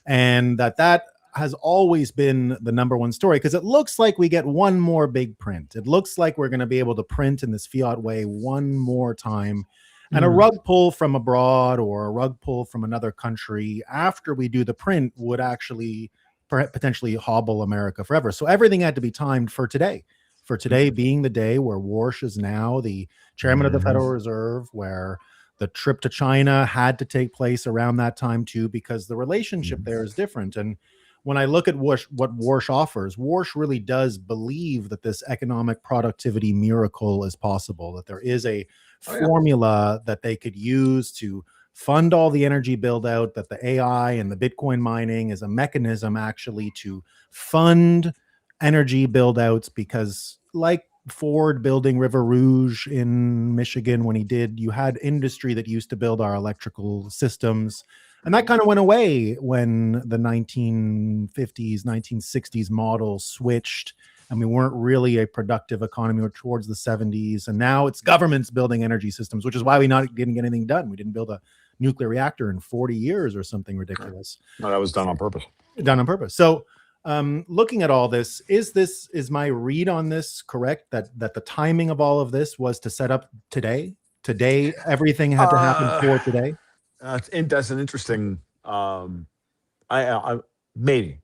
and that has always been the number one story, because it looks like we get one more big print. It looks like we're going to be able to print in this fiat way one more time. And a rug pull from abroad or a rug pull from another country after we do the print would actually potentially hobble America forever. So everything had to be timed for today. For today being the day where Warsh is now the chairman of the Federal Reserve, where the trip to China had to take place around that time too, because the relationship there is different. And when I look at what Warsh offers, Warsh really does believe that this economic productivity miracle is possible, that there is a formula that they could use to fund all the energy build out, that the AI and the Bitcoin mining is a mechanism actually to fund energy build outs, because like Ford building River Rouge in Michigan when he did, you had industry that used to build our electrical systems. And that kind of went away when the 1950s, 1960s model switched, and we weren't really a productive economy towards the 70s. And now it's governments building energy systems, which is why we didn't get anything done. We didn't build a nuclear reactor in 40 years or something ridiculous. No, that was done on purpose. Done on purpose. So looking at all this, is my read on this correct? That the timing of all of this was to set up today? Today, everything had to happen for today? That's an interesting. I maybe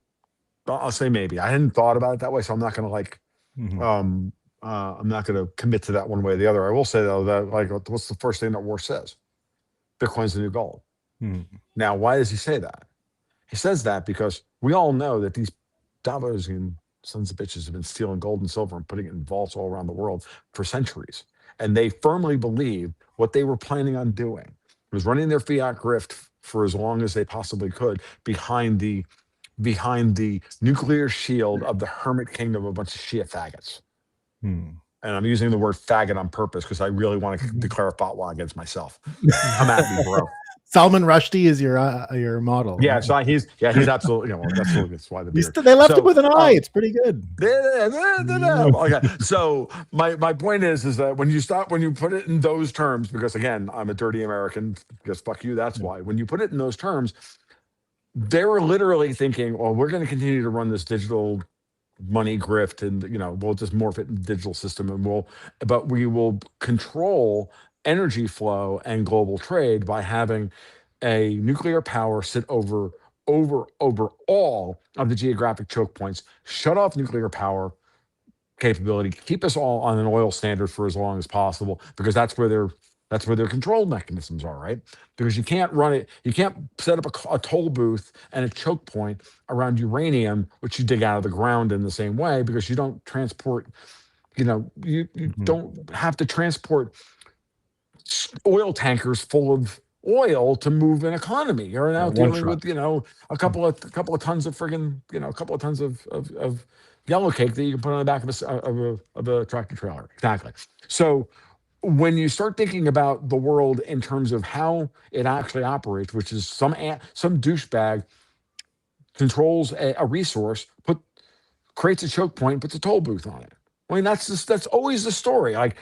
I'll say maybe. I hadn't thought about it that way, so I'm not going to I'm not going to commit to that one way or the other. I will say though that what's the first thing that War says? Bitcoin's the new gold. Now, why does he say that? He says that because we all know that these dollars and sons of bitches have been stealing gold and silver and putting it in vaults all around the world for centuries, and they firmly believe what they were planning on doing was running their fiat grift for as long as they possibly could behind the nuclear shield of the hermit kingdom of a bunch of Shia faggots. And I'm using the word faggot on purpose because I really want to declare a fatwa against myself. Come at me, bro. Salman Rushdie is your model. Yeah, so he's absolutely, that's why the beard. They left him with an eye. It's pretty good. Okay, so my point is that when you put it in those terms, because again, I'm a dirty American, because fuck you, that's why. When you put it in those terms, they were literally thinking, well, we're going to continue to run this digital money grift, and we'll just morph it in the digital system, and we will control energy flow and global trade by having a nuclear power sit over all of the geographic choke points, shut off nuclear power capability, keep us all on an oil standard for as long as possible, because that's where their control mechanisms are, right? Because you can't run it, you can't set up a toll booth and a choke point around uranium, which you dig out of the ground in the same way, because you don't transport, you don't have to transport oil tankers full of oil to move an economy. You're now dealing with a couple of tons of friggin' a couple of tons of yellow cake that you can put on the back of a tractor trailer. Exactly. So when you start thinking about the world in terms of how it actually operates, which is some douchebag controls a resource, creates a choke point, puts a toll booth on it. I mean, that's always the story. Like,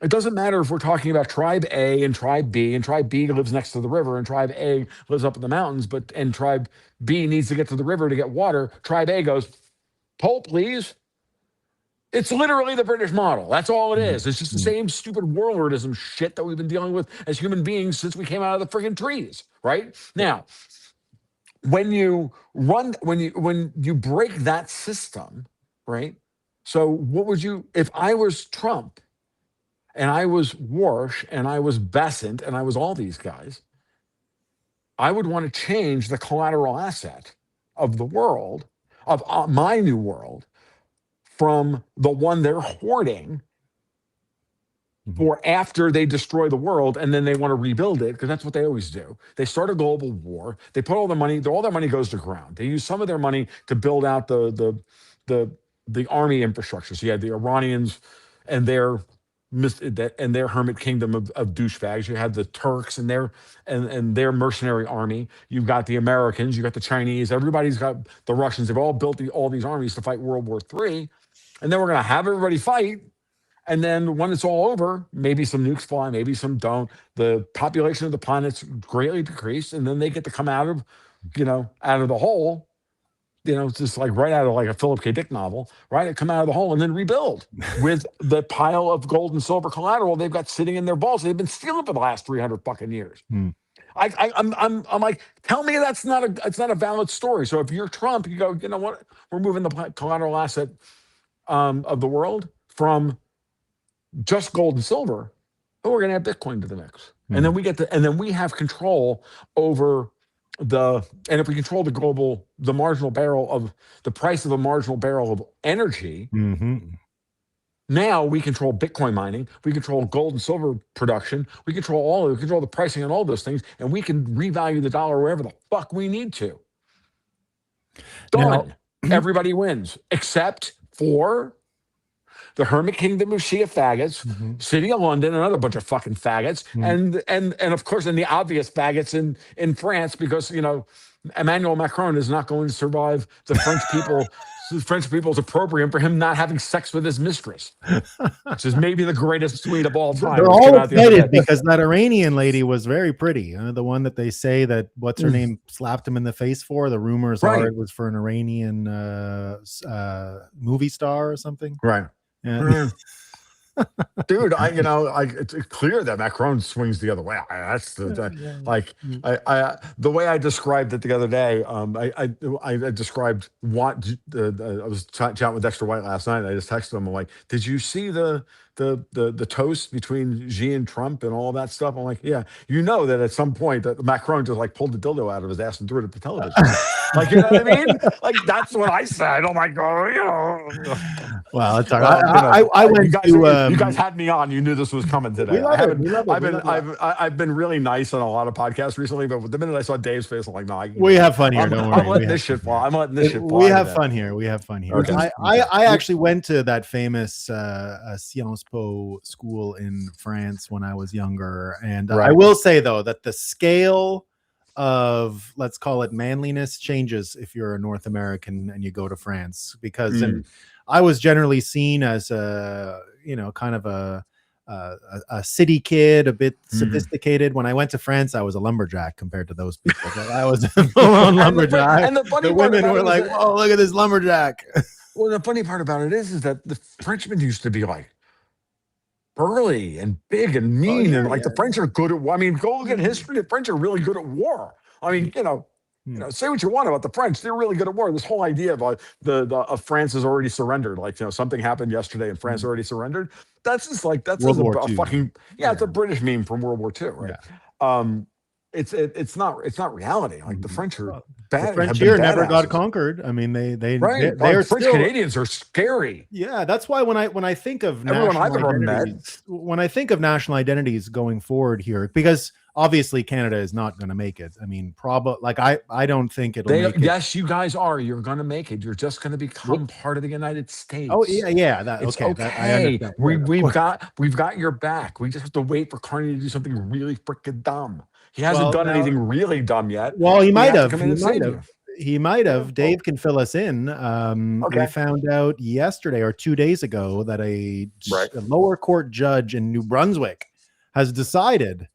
it doesn't matter if we're talking about tribe A and tribe B, and tribe B lives next to the river, and tribe A lives up in the mountains, and tribe B needs to get to the river to get water. Tribe A goes, toll, please. It's literally the British model. That's all it is. It's just the same stupid warlordism shit that we've been dealing with as human beings since we came out of the friggin' trees, right? Now, when you break that system, right? So what would you, if I was Trump and I was Warsh and I was Besant and I was all these guys, I would want to change the collateral asset of the world, of my new world, from the one they're hoarding for after they destroy the world, and then they want to rebuild it, because that's what they always do. They start a global war. They put all their money goes to ground. They use some of their money to build out the army infrastructure. So you had the Iranians and their hermit kingdom of douchebags. You had the Turks and their mercenary army. You've got the Americans. You got the Chinese. Everybody's got the Russians. They've all built all these armies to fight World War III, and then we're going to have everybody fight. And then when it's all over, maybe some nukes fly, maybe some don't. The population of the planet's greatly decreased, and then they get to come out of the hole just like right out of like a Philip K. Dick novel, right? Come out of the hole and then rebuild with the pile of gold and silver collateral they've got sitting in their vaults. They've been stealing for the last 300 fucking years. I'm like, tell me it's not a valid story. So if you're Trump, you go, you know what? We're moving the collateral asset of the world from just gold and silver, but we're going to add Bitcoin to the mix, and then we have control over and if we control the marginal barrel of the price of a marginal barrel of energy. Now we control Bitcoin mining, we control gold and silver production, we control the pricing on all those things, and we can revalue the dollar wherever the fuck we need to. Done. Everybody wins, except for the Hermit Kingdom of Shia faggots, City of London, another bunch of fucking faggots, and of course, and the obvious faggots in France, because Emmanuel Macron is not going to survive the French people. The French people's opprobrium for him not having sex with his mistress, which is maybe the greatest tweet of all time. They're all excited because that Iranian lady was very pretty. The one that they say that what's her name slapped him in the face for. The rumors are it was for an Iranian movie star or something. Right. Yeah. Dude, it's clear that Macron swings the other way. That's the way I described it the other day. I described what I was chatting with Dexter White last night. I just texted him. I'm like, did you see the toast between Xi and Trump and all that stuff? I'm like, yeah, that at some point that Macron just like pulled the dildo out of his ass and threw it at the television. Like, you know what I mean? Like, that's what I said. I'm like, Well, it's all right. I went you guys had me on. You knew this was coming today. I've been really nice on a lot of podcasts recently, but the minute I saw Dave's face, I'm like, no. We have fun here. Don't worry. I'm letting this shit fly. We have fun here. Okay. I actually went to that famous Sciences Po school in France when I was younger, and I will say though that the scale of, let's call it, manliness changes if you're a North American and you go to France, because I was generally seen as kind of a city kid, a bit sophisticated. When I went to France, I was a lumberjack compared to those people. I was a full-on lumberjack. And the women were like, "Oh, look at this lumberjack." Well, the funny part about it is that the Frenchmen used to be like burly and big and mean, and like the French are good at. I mean, go look at history. The French are really good at war. I mean, say what you want about the French, they're really good at war. This whole idea about of France has already surrendered, like something happened yesterday and France already surrendered. That's just like a fucking it's a British meme from World War II, right? Yeah. It's not reality. Like the French are bad. The French here never got conquered. I mean, they're French Canadians are scary. Yeah, that's why when I think of national identities going forward here, because obviously Canada is not going to make it. I mean, I don't think it'll make it. Yes, you guys are. You're going to make it. You're just going to become part of the United States. Oh yeah. It's okay. We've got your back. We just have to wait for Carney to do something really freaking dumb. He hasn't done anything really dumb yet. Well, he might have. He might have. Dave can fill us in. We found out yesterday or 2 days ago that a lower court judge in New Brunswick has decided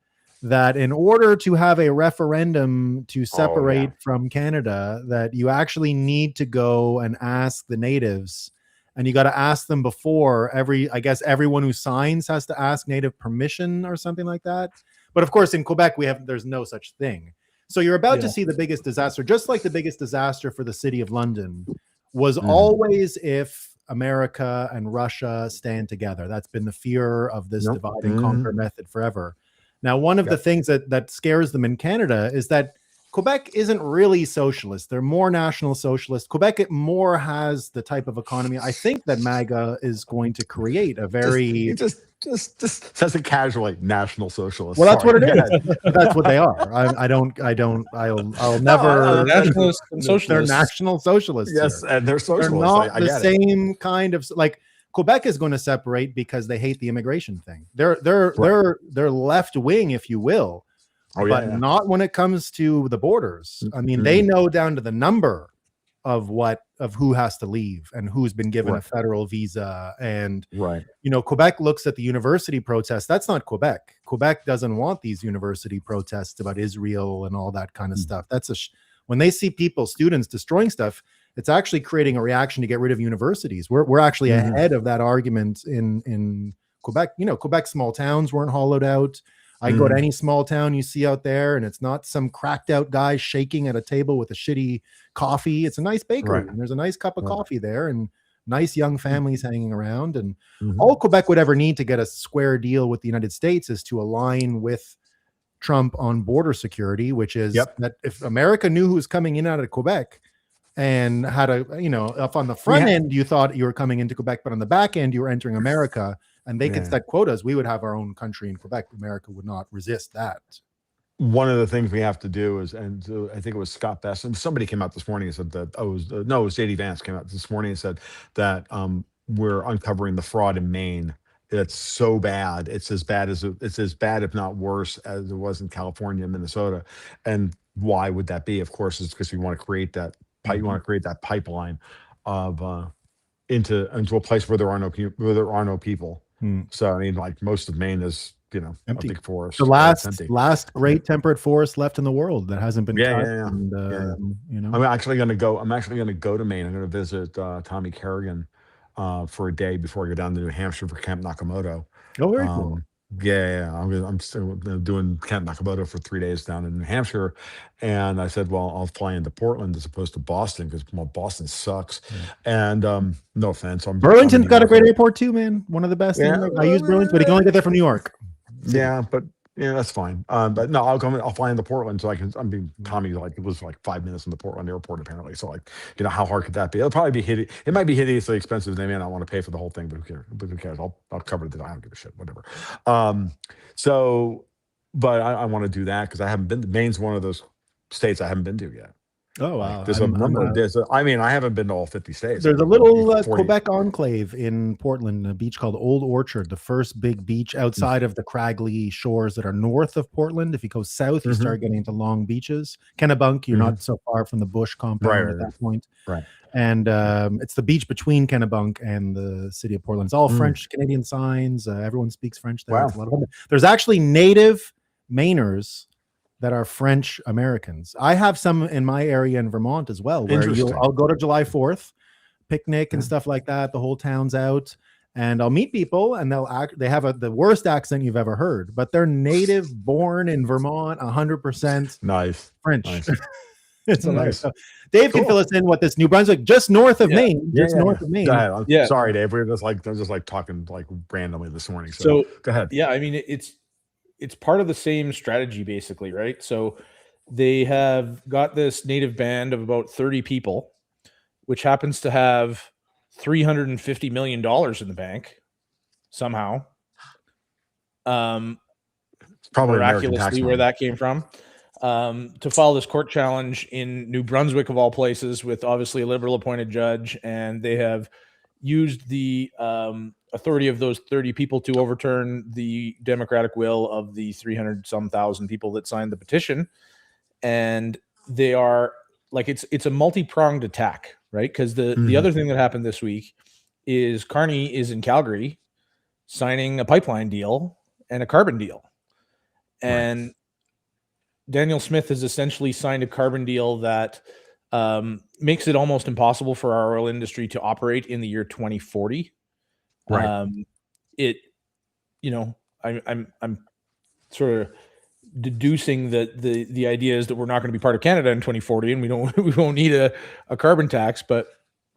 that in order to have a referendum to separate from Canada, that you actually need to go and ask the natives, and you got to ask them before everyone who signs has to ask native permission or something like that. But of course, in Quebec, there's no such thing. So you're about to see the biggest disaster, just like the biggest disaster for the city of London was always if America and Russia stand together. That's been the fear of this divide and conquer method forever. Now, one of the things that scares them in Canada is that Quebec isn't really socialist. They're more national socialist. Quebec more has the type of economy I think that MAGA is going to create a very... Just says it casually, national socialist. Well, that's what it is. That's what they are. I'll never. Nationalists and socialists. They're national socialists. Yes, and they're socialists. They're not the same kind of like Quebec is going to separate because they hate the immigration thing. They're left wing, if you will, but not when it comes to the borders. I mean, they know down to the number of who has to leave and who's been given a federal visa. And, Quebec looks at the university protests. That's not Quebec. Quebec doesn't want these university protests about Israel and all that kind of stuff. That's when they see students destroying stuff. it's actually creating a reaction to get rid of universities. We're actually ahead of that argument in Quebec. You know, Quebec small towns weren't hollowed out. I can go to any small town you see out there, and it's not some cracked out guy shaking at a table with a shitty coffee. It's a nice bakery, and there's a nice cup of coffee there, and nice young families hanging around. And all Quebec would ever need to get a square deal with the United States is to align with Trump on border security, which is that if America knew who was coming in out of Quebec and had a, you know, up on the front end, you thought you were coming into Quebec, but on the back end, you were entering America, and they could set quotas, we would have our own country in Quebec. America would not resist that. One of the things we have to do is, and I think it was Scott Best, and somebody came out this morning and said that, it was JD Vance came out this morning and said that we're uncovering the fraud in Maine. It's so bad. It's as bad, if not worse, as it was in California and Minnesota. And why would that be? Of course, it's because we want to create that you want to create that pipeline of into a place where there are no people. So I mean, like most of Maine is, you know, empty. A big forest. The last great temperate forest left in the world that hasn't been cut. And, you know, I'm actually going to go to Maine. I'm going to visit Tommy Kerrigan for a day before I go down to New Hampshire for Camp Nakamoto. Oh, very cool. I'm still doing Camp Nakamoto for 3 days down in New Hampshire, and I said, well, I'll fly into Portland as opposed to Boston because Boston sucks. And no offense, Burlington's got a great airport too, man. One of the best. I use Burlington, but you can only get there from New York. Yeah, but yeah, that's fine. But no, I'll fly into Portland so I can. Tommy it was like 5 minutes in the Portland airport apparently. So like, you know, how hard could that be? It'll probably be It might be hideously expensive. They may not want to pay for the whole thing, but who cares? I'll cover it. I don't give a shit. Whatever. But I want to do that because I haven't been. Maine's one of those states I haven't been to yet. Oh wow! There's a number. I haven't been to all 50 states. There's a little Quebec enclave in Portland, a beach called Old Orchard, the first big beach outside of the craggly shores that are north of Portland. If you go south, you start getting into long beaches. Kennebunk, you're not so far from the Bush compound at that point. Right. And it's the beach between Kennebunk and the city of Portland. It's all French Canadian signs. Everyone speaks French there. Wow. It's a lot of fun. There's actually native Mainers that are French Americans. I have some in my area in Vermont as well, where I'll go to July 4th, picnic and stuff like that. The whole town's out, and I'll meet people, and they have the worst accent you've ever heard, but they're native born in Vermont, 100% nice French. Nice. It's nice. So Dave can fill us in what this New Brunswick, just north of Maine, north of Maine. Sorry, Dave. We're just talking like randomly this morning. So go ahead. Yeah, I mean it's part of the same strategy, basically, right? So they have got this native band of about 30 people, which happens to have $350 million in the bank somehow. Probably miraculously where that came from. To file this court challenge in New Brunswick, of all places, with obviously a liberal appointed judge, and they have used the authority of those 30 people to overturn the democratic will of the 300-some thousand people that signed the petition. And they are like, it's a multi-pronged attack, right? Because the other thing that happened this week is Carney is in Calgary signing a pipeline deal and a carbon deal. And Daniel Smith has essentially signed a carbon deal that makes it almost impossible for our oil industry to operate in the year 2040. I'm sort of deducing that the idea is that we're not going to be part of Canada in 2040, and we won't need a carbon tax. But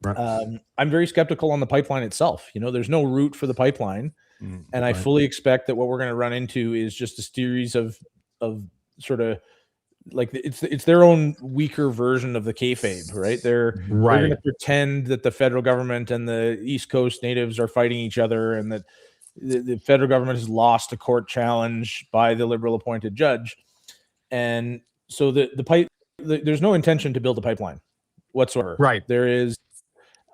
I'm very skeptical on the pipeline itself. You know, there's no route for the pipeline, and I fully expect that what we're going to run into is just a series of sort of like it's their own weaker version of the kayfabe, right? They're going to pretend that the federal government and the East Coast natives are fighting each other, and that the federal government has lost a court challenge by the liberal appointed judge. And so there's no intention to build a pipeline whatsoever. Right. There is,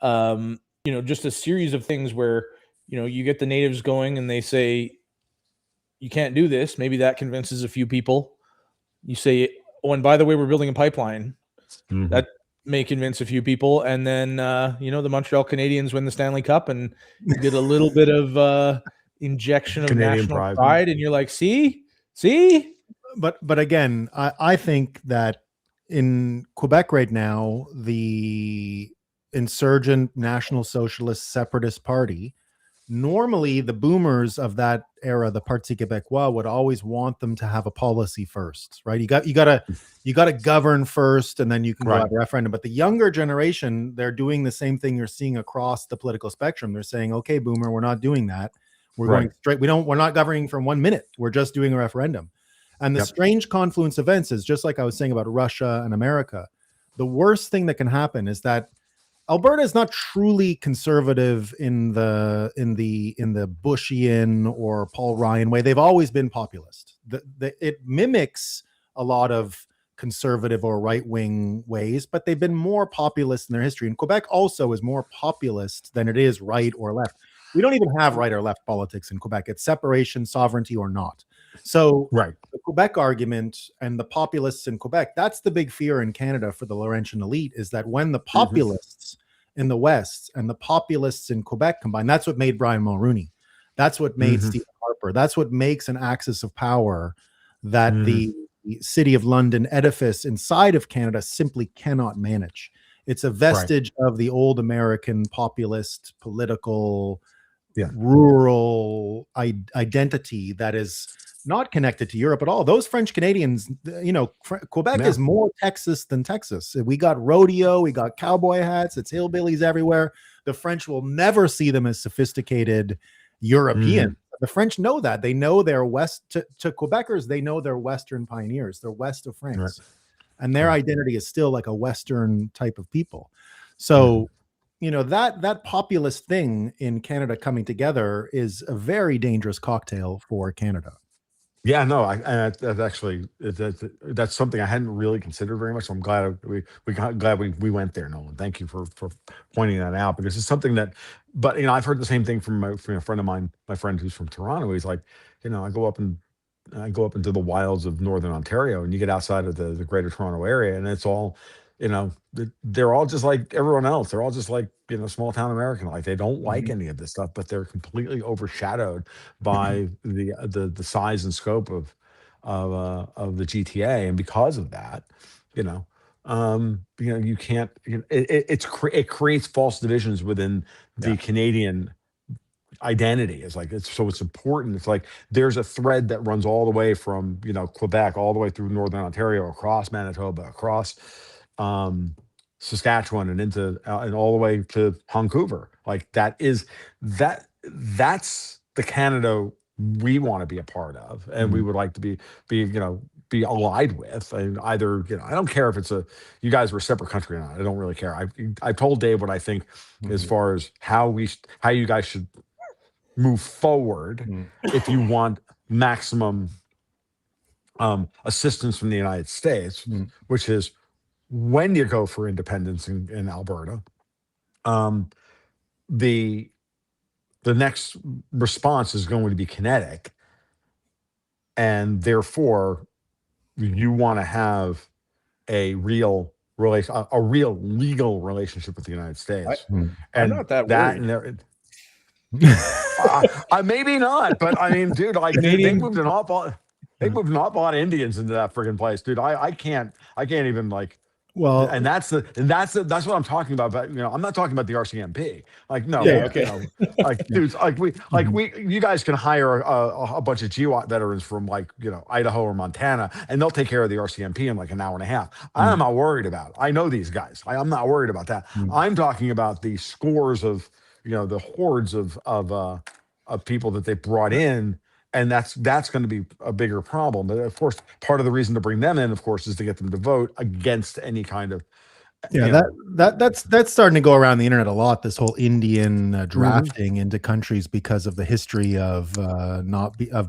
just a series of things where, you get the natives going and they say, you can't do this. Maybe that convinces a few people. You say, oh, and by the way, we're building a pipeline. That may convince a few people. And then, the Montreal Canadiens win the Stanley Cup, and you get a little bit of injection of Canadian national pride. And you're like, see? But again, I think that in Quebec right now, the insurgent National Socialist Separatist Party, normally the boomers of that era, the Parti Québécois, would always want them to have a policy first, right? You gotta govern first, and then you can go have a referendum. But the younger generation, they're doing the same thing you're seeing across the political spectrum. They're saying, "Okay, boomer, we're not doing that. We're going straight. We're not governing from 1 minute. We're just doing a referendum." And the strange confluence of events is just like I was saying about Russia and America. The worst thing that can happen is that Alberta is not truly conservative in the Bushian or Paul Ryan way. They've always been populist. It mimics a lot of conservative or right-wing ways, but they've been more populist in their history. And Quebec also is more populist than it is right or left. We don't even have right or left politics in Quebec. It's separation, sovereignty, or not. So the Quebec argument and the populists in Quebec, that's the big fear in Canada for the Laurentian elite, is that when the populists in the West and the populists in Quebec combine, that's what made Brian Mulroney. That's what made Stephen Harper. That's what makes an axis of power that the City of London edifice inside of Canada simply cannot manage. It's a vestige of the old American populist political rural identity that is not connected to Europe at all. Those French Canadians, Quebec is more Texas than Texas. We got rodeo, we got cowboy hats, it's hillbillies everywhere. The French will never see them as sophisticated European. The French know that. They know they're to Quebecers, they know they're Western pioneers. They're west of France. And their identity is still like a Western type of people. So that populist thing in Canada coming together is a very dangerous cocktail for Canada. Yeah, no, that's something I hadn't really considered very much. So I'm glad we went there, Nolan. Thank you for pointing that out, because it's something that. But I've heard the same thing from a friend of mine, my friend who's from Toronto. He's like, I go up into the wilds of northern Ontario, and you get outside of the Greater Toronto area, and it's all. They're all just like everyone else. They're all just like, small town American. Like, they don't like any of this stuff, but they're completely overshadowed by the size and scope of the GTA. And because of that, you can't, it creates false divisions within the Canadian identity. It's important. It's like there's a thread that runs all the way from Quebec all the way through northern Ontario, across Manitoba, across Saskatchewan, and into and all the way to Vancouver. Like, that's the Canada we want to be a part of, and we would like to be allied with. And either I don't care if you guys were a separate country or not. I don't really care. I told Dave what I think as far as how you guys should move forward if you want maximum assistance from the United States, which is when you go for independence in Alberta, the next response is going to be kinetic, and therefore you want to have a real legal relationship with the United States. I'm not that worried. Maybe not, but I mean, dude, like they moved an awful lot of Indians into that friggin' place, dude. I can't even like. Well, and that's what I'm talking about. But I'm not talking about the RCMP. Like, no, like, dudes, you guys can hire a bunch of GWAT veterans from Idaho or Montana, and they'll take care of the RCMP in like an hour and a half. I'm not worried about it. I know these guys. I'm not worried about that. I'm talking about the scores of the hordes of people that they brought in. And that's going to be a bigger problem. But of course, part of the reason to bring them in, of course, is to get them to vote against any kind of. That's starting to go around the internet a lot. This whole Indian drafting into countries because of the history of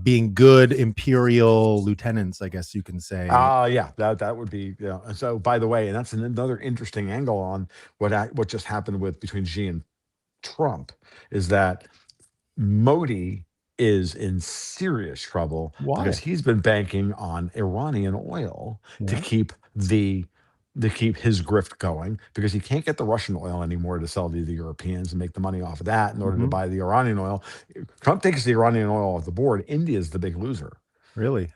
being good imperial lieutenants, I guess you can say. That would be. And so, by the way, and that's another interesting angle on what just happened between Xi and Trump, is that Modi is in serious trouble. Why? Because he's been banking on Iranian oil to keep his grift going, because he can't get the Russian oil anymore to sell to the Europeans and make the money off of that in order to buy the Iranian oil. Trump takes the Iranian oil off the board. India is the big loser. Really?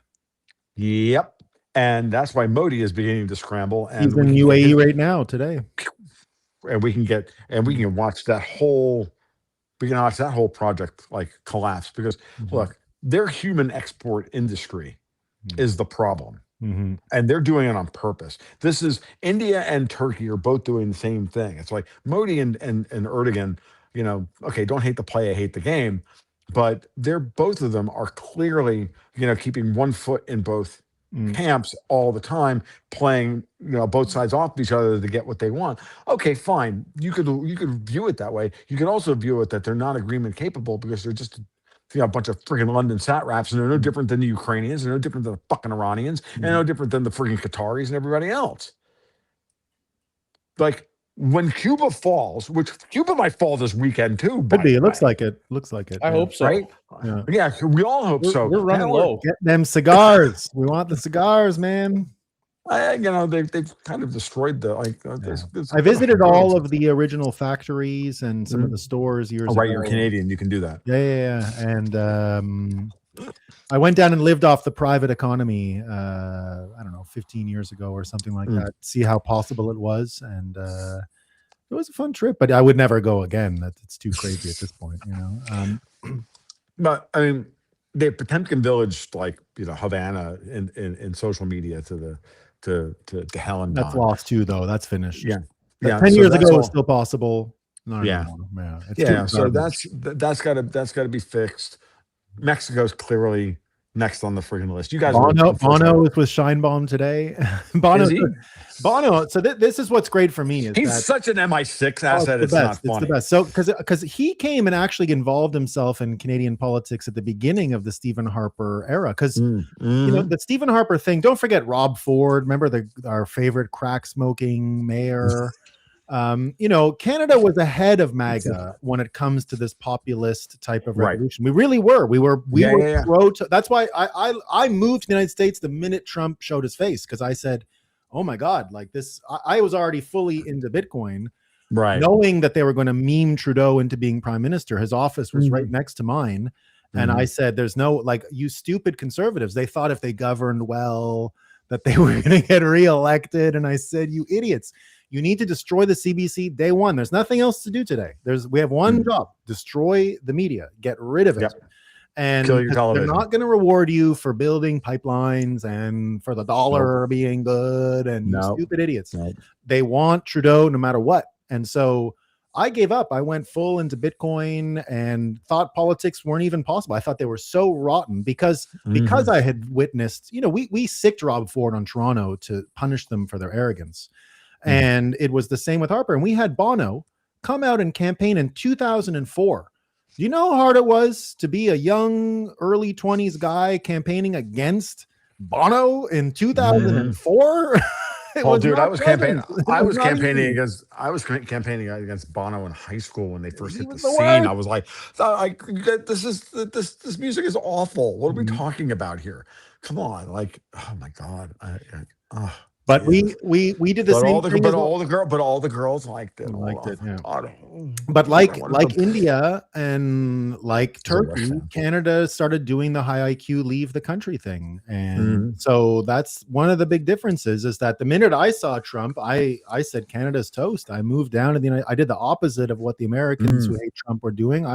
Yep. And that's why Modi is beginning to scramble. And he's in UAE right now today. And we can watch that whole project like collapse because look, their human export industry is the problem. And they're doing it on purpose. This is India and Turkey are both doing the same thing. It's like Modi and Erdogan, okay, don't hate the play, I hate the game, but both of them are clearly, keeping one foot in both camps all the time, playing, both sides off each other to get what they want. Okay, fine. You could view it that way. You could also view it that they're not agreement capable because they're just a bunch of freaking London satraps, and they're no different than the Ukrainians, they're no different than the fucking Iranians, and no different than the freaking Qataris and everybody else. Like when Cuba falls, which Cuba might fall this weekend too. Could be. It looks like it. I hope so. Right? Yeah, we all hope so. We're running low. Get them cigars. We want the cigars, man. They've kind of destroyed the I visited all of the original factories and some of the stores years ago. Right, you're Canadian, you can do that. Yeah. And I went down and lived off the private economy. I don't know, 15 years ago or something like that. See how possible it was, and it was a fun trip. But I would never go again. It's too crazy at this point, But I mean, the Potemkin village, like Havana in social media to hell and that's back. Lost too, though. That's finished. Yeah. 10 years ago, it was still possible. Not anymore. So that's got to be fixed. Mexico's clearly next on the freaking list. You guys, Bono was with Scheinbaum today. Bono. So this is what's great for me. He's such an MI6 asset. It's not funny. It's the best. So because he came and actually involved himself in Canadian politics at the beginning of the Stephen Harper era. Because the Stephen Harper thing. Don't forget Rob Ford. Remember our favorite crack smoking mayor. Canada was ahead of MAGA when it comes to this populist type of revolution. We really were. We were pro. That's why I moved to the United States the minute Trump showed his face, because I said, "Oh my God!" Like this, I was already fully into Bitcoin, knowing that they were going to meme Trudeau into being prime minister. His office was right next to mine, and I said, "There's no you stupid conservatives. They thought if they governed well that they were going to get reelected," and I said, "You idiots. You need to destroy the CBC day one. There's nothing else to do today. We have one job: destroy the media, get rid of it, and they're not going to reward you for building pipelines and for the dollar being good and you stupid idiots. They want Trudeau no matter what." And so I gave up. I went full into Bitcoin and thought politics weren't even possible. I thought they were so rotten because I had witnessed. We sicked Rob Ford on Toronto to punish them for their arrogance. And it was the same with Harper. And we had Bono come out and campaign in 2004. Do you know how hard it was to be a young, early 20s guy campaigning against Bono in 2004? Well, dude, I was campaigning against Bono in high school when they first hit the scene. I was like, this music is awful. What are we talking about here? Come on, oh my God. But we did the same thing. But all the girls liked it. But like India and like Turkey, Canada started doing the high IQ leave the country thing, and so that's one of the big differences. Is that the minute I saw Trump, I said Canada's toast. I moved down to the United. I did the opposite of what the Americans who hate Trump were doing.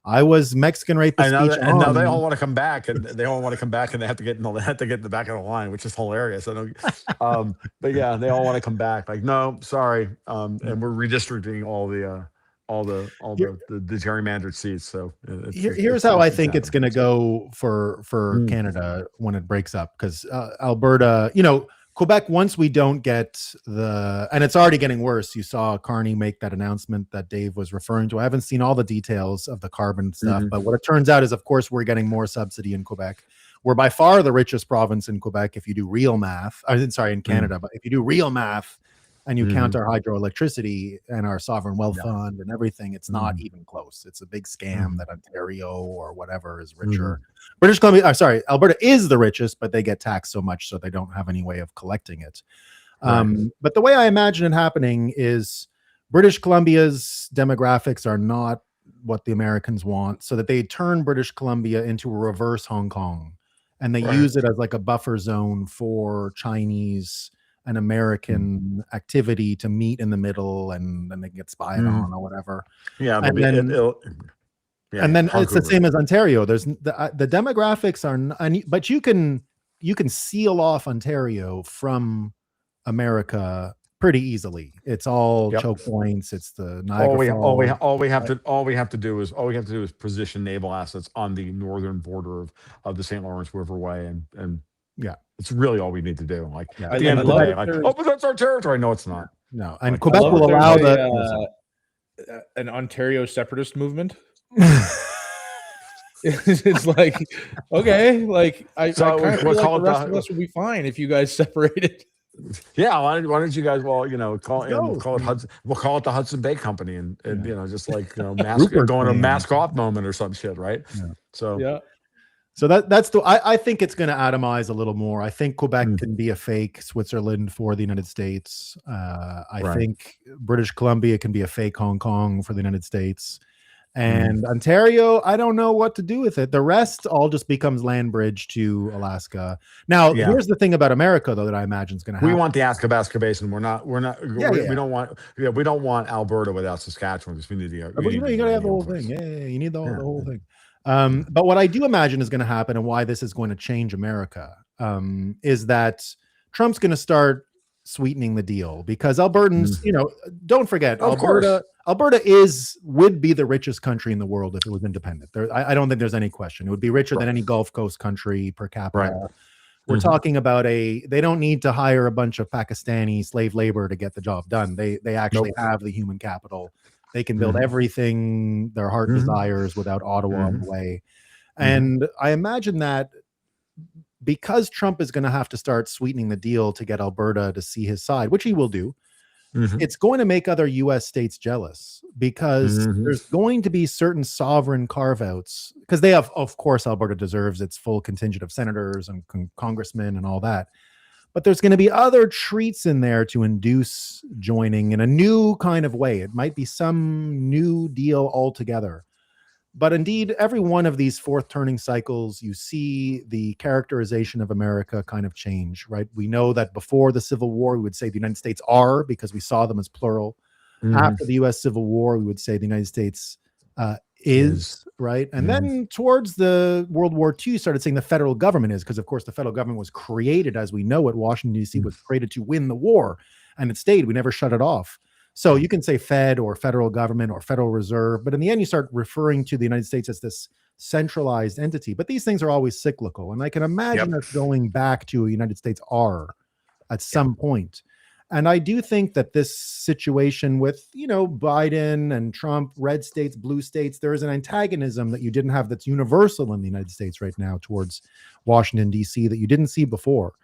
I was Mexican rapist. And now they all want to come back, and they have to get in the back of the line, which is hilarious. But yeah, they all want to come back. Like, no, sorry, and we're redistricting all the gerrymandered seats. So here's how I think it's going to go for Canada when it breaks up, because Alberta, Quebec, once we don't get and it's already getting worse. You saw Carney make that announcement that Dave was referring to. I haven't seen all the details of the carbon stuff, but what it turns out is, of course, we're getting more subsidy in Quebec. We're by far the richest province in Quebec if you do real math. In Canada, but if you do real math and you count our hydroelectricity and our sovereign wealth fund and everything, it's not even close. It's a big scam that Ontario or whatever is richer. British Columbia, Alberta is the richest, but they get taxed so much, so they don't have any way of collecting it. But the way I imagine it happening is British Columbia's demographics are not what the Americans want, so that they turn British Columbia into a reverse Hong Kong. and they use it as like a buffer zone for Chinese and American activity to meet in the middle, and then they get spied on or whatever. Yeah, and then it's the same as Ontario. There's the demographics are, but you can seal off Ontario from America pretty easily. It's all choke points. It's the Niagara Falls. All we have to do is position naval assets on the northern border of the St. Lawrence Riverway, and yeah, it's really all we need to do. Like at the end of the day, like, oh, but that's our territory. No, it's not. No, and Quebec will allow an Ontario separatist movement. It's like, okay, like I kind of feel like the rest of us would be fine if you guys separated. Yeah, why don't you guys? Well, call it Hudson. We'll call it the Hudson Bay Company, and just like mask going a mask off moment or some shit, right? Yeah. So yeah. So that's I think it's going to atomize a little more. I think Quebec can be a fake Switzerland for the United States. I think British Columbia can be a fake Hong Kong for the United States. And Ontario, I don't know what to do with it. The rest all just becomes land bridge to Alaska. Now, here's the thing about America, though, that I imagine is going to happen. We want the Athabasca Basin. We don't want Alberta without Saskatchewan, because we need the. But you got to have the whole thing. Yeah, you need the whole thing. But what I do imagine is going to happen, and why this is going to change America, is that Trump's going to start sweetening the deal, because Albertans, don't forget, Alberta would be the richest country in the world if it was independent. I don't think there's any question. It would be richer than any Gulf Coast country per capita. Right. We're talking about they don't need to hire a bunch of Pakistani slave labor to get the job done. They actually have the human capital. They can build everything their heart desires without Ottawa in the way. And I imagine that because Trump is going to have to start sweetening the deal to get Alberta to see his side, which he will do, it's going to make other U.S. states jealous, because there's going to be certain sovereign carve-outs, because they have, of course, Alberta deserves its full contingent of senators and congressmen and all that. But there's going to be other treats in there to induce joining in a new kind of way. It might be some new deal altogether. But indeed, every one of these fourth turning cycles, you see the characterization of America kind of change, right? We know that before the Civil War, we would say the United States are, because we saw them as plural. After the U.S. Civil War, we would say the United States is, right? And then towards the World War II, started saying the federal government is, because, of course, the federal government was created as we know it. Washington, D.C. was created to win the war, and it stayed. We never shut it off. So you can say Fed or federal government or Federal Reserve, but in the end, you start referring to the United States as this centralized entity. But these things are always cyclical. And I can imagine us going back to a United States R at some point. And I do think that this situation with, Biden and Trump, red states, blue states, there is an antagonism that you didn't have that's universal in the United States right now towards Washington, D.C. that you didn't see before.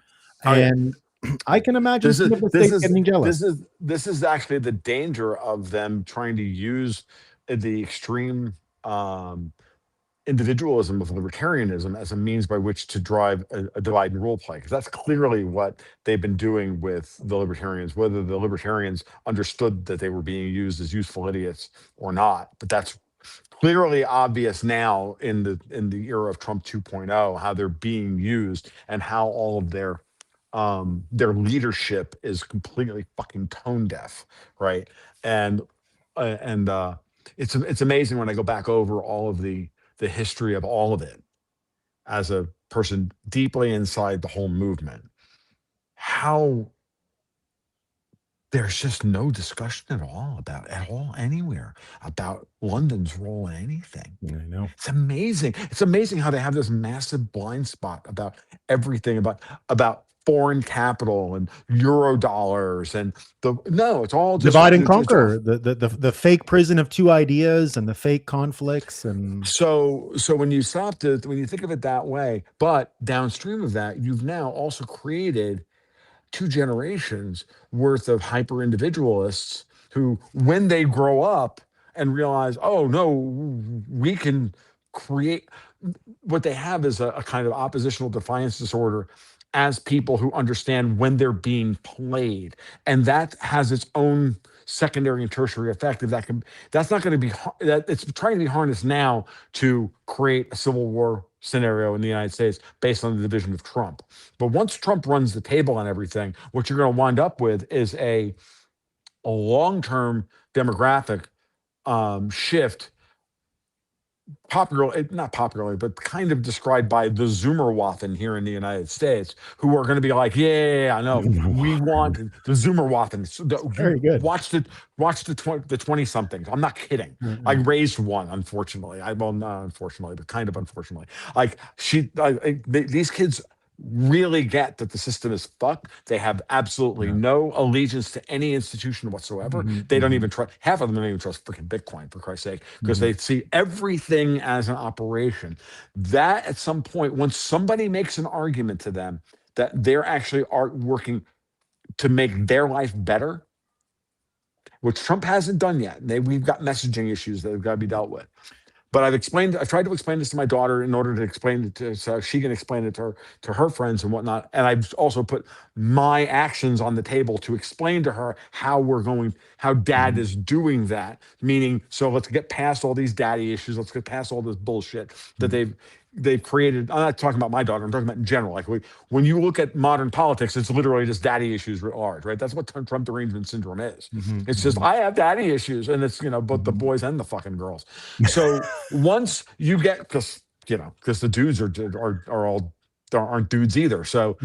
I can imagine some of the states getting jealous. This is actually the danger of them trying to use the extreme individualism of libertarianism as a means by which to drive a divide and rule play, because that's clearly what they've been doing with the libertarians, whether the libertarians understood that they were being used as useful idiots or not. But that's clearly obvious now in the era of Trump 2.0, how they're being used and how all of their leadership is completely fucking tone deaf, right? And it's amazing when I go back over all of the history of all of it as a person deeply inside the whole movement, how there's just no discussion at all anywhere about London's role in anything. I know. It's amazing. It's amazing how they have this massive blind spot about everything, about foreign capital and euro dollars, and it's all just divide and conquer, the fake prison of two ideas and the fake conflicts. And so when you think of it that way, but downstream of that, you've now also created 2 generations worth of hyper individualists who, when they grow up and realize, oh no, we can create, what they have is a kind of oppositional defiance disorder as people who understand when they're being played, and that has its own secondary and tertiary effect. That's not going to be that it's trying to be harnessed now to create a civil war scenario in the United States based on the division of Trump. But once Trump runs the table on everything, what you're going to wind up with is a long-term demographic shift, not popularly, but kind of described by the Zoomerwaffen here in the United States, who are going to be like, yeah, I know, we want the Zoomerwaffen. Very good. Watch the 20-somethings. I'm not kidding. I raised one, unfortunately. Not unfortunately, but kind of unfortunately. Like these kids really get that the system is fucked. They have absolutely no allegiance to any institution whatsoever. They don't even trust, half of them don't even trust freaking Bitcoin, for Christ's sake, because they see everything as an operation. That at some point, when somebody makes an argument to them that they're actually working to make their life better, which Trump hasn't done yet. We've got messaging issues that have got to be dealt with. But I've tried to explain this to my daughter in order to explain it to, so she can explain it to her friends and whatnot. And I've also put my actions on the table to explain to her how dad is doing that. Meaning, so let's get past all these daddy issues. Let's get past all this bullshit that they've created. I'm not talking about my daughter. I'm talking about in general. Like when you look at modern politics, it's literally just daddy issues writ large, right? That's what Trump derangement syndrome is. It's just, I have daddy issues, and it's, both the boys and the fucking girls. So once you get, because the dudes aren't dudes either. So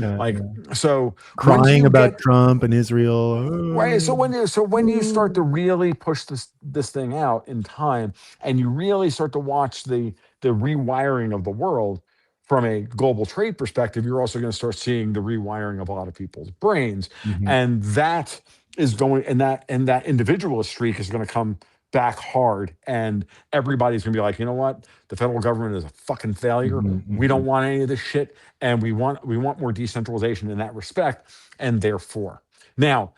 so crying about Trump and Israel, right? So when you start to really push this thing out in time, and you really start to watch the rewiring of the world from a global trade perspective, you're also going to start seeing the rewiring of a lot of people's brains, and that is going, and that individualist streak is going to come back hard, and everybody's gonna be like, you know what, the federal government is a fucking failure. We don't want any of this shit, and we want more decentralization in that respect. And therefore, now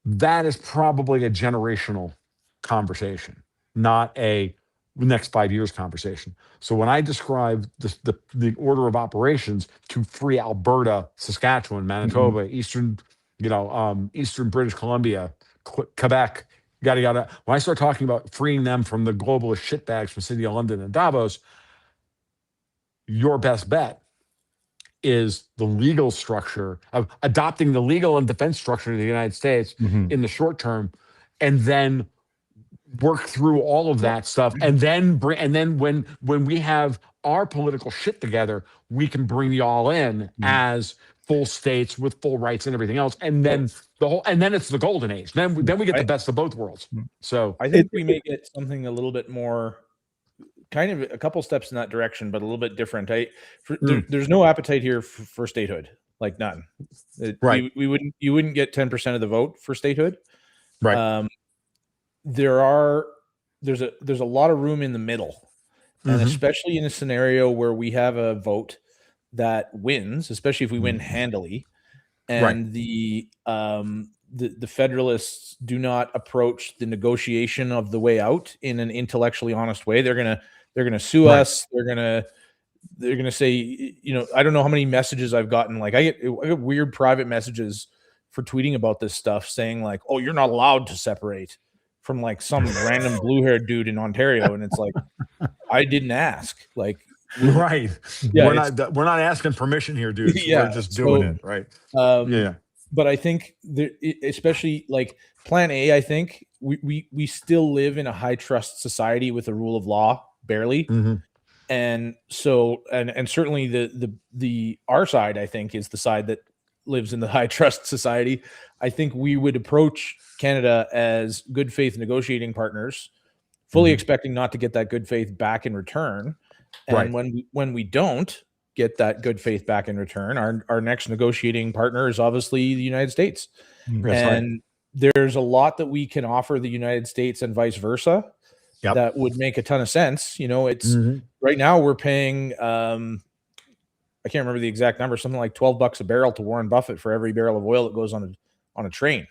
that is probably a generational conversation, not a next 5 years conversation. So when I describe the order of operations to free Alberta, Saskatchewan, Manitoba, eastern British Columbia, Quebec, yada yada. When I start talking about freeing them from the globalist shitbags from City of London and Davos, your best bet is the legal structure of adopting the legal and defense structure of the United States in the short term, and then work through all of that stuff, and then when we have our political shit together, we can bring y'all in as full states with full rights and everything else, and then it's the golden age. Then we get the best of both worlds. So I think we may get something a little bit more, kind of a couple steps in that direction, but a little bit different. There's no appetite here for statehood, like none. Right. You wouldn't get 10% of the vote for statehood. Right. There's a lot of room in the middle, and especially in a scenario where we have a vote that wins, especially if we win handily, and the Federalists do not approach the negotiation of the way out in an intellectually honest way. They're gonna sue us. They're gonna say, I don't know how many messages I've gotten. Like I get weird private messages for tweeting about this stuff, saying like, "Oh, you're not allowed to separate," from like some random blue-haired dude in Ontario, and it's like, I didn't ask. Like, right? Yeah, we're not asking permission here, dude. Yeah, we're just doing it, right? But I think especially like Plan A, I think we still live in a high trust society with a rule of law, barely. And so, and certainly the our side, I think, is the side that lives in the high trust society. I think we would approach Canada as good faith negotiating partners, fully expecting not to get that good faith back in return. And when we don't get that good faith back in return, our next negotiating partner is obviously the United States. And there's a lot that we can offer the United States and vice versa. That would make a ton of sense. It's right now we're paying, I can't remember the exact number, something like $12 a barrel to Warren Buffett for every barrel of oil that goes on a train.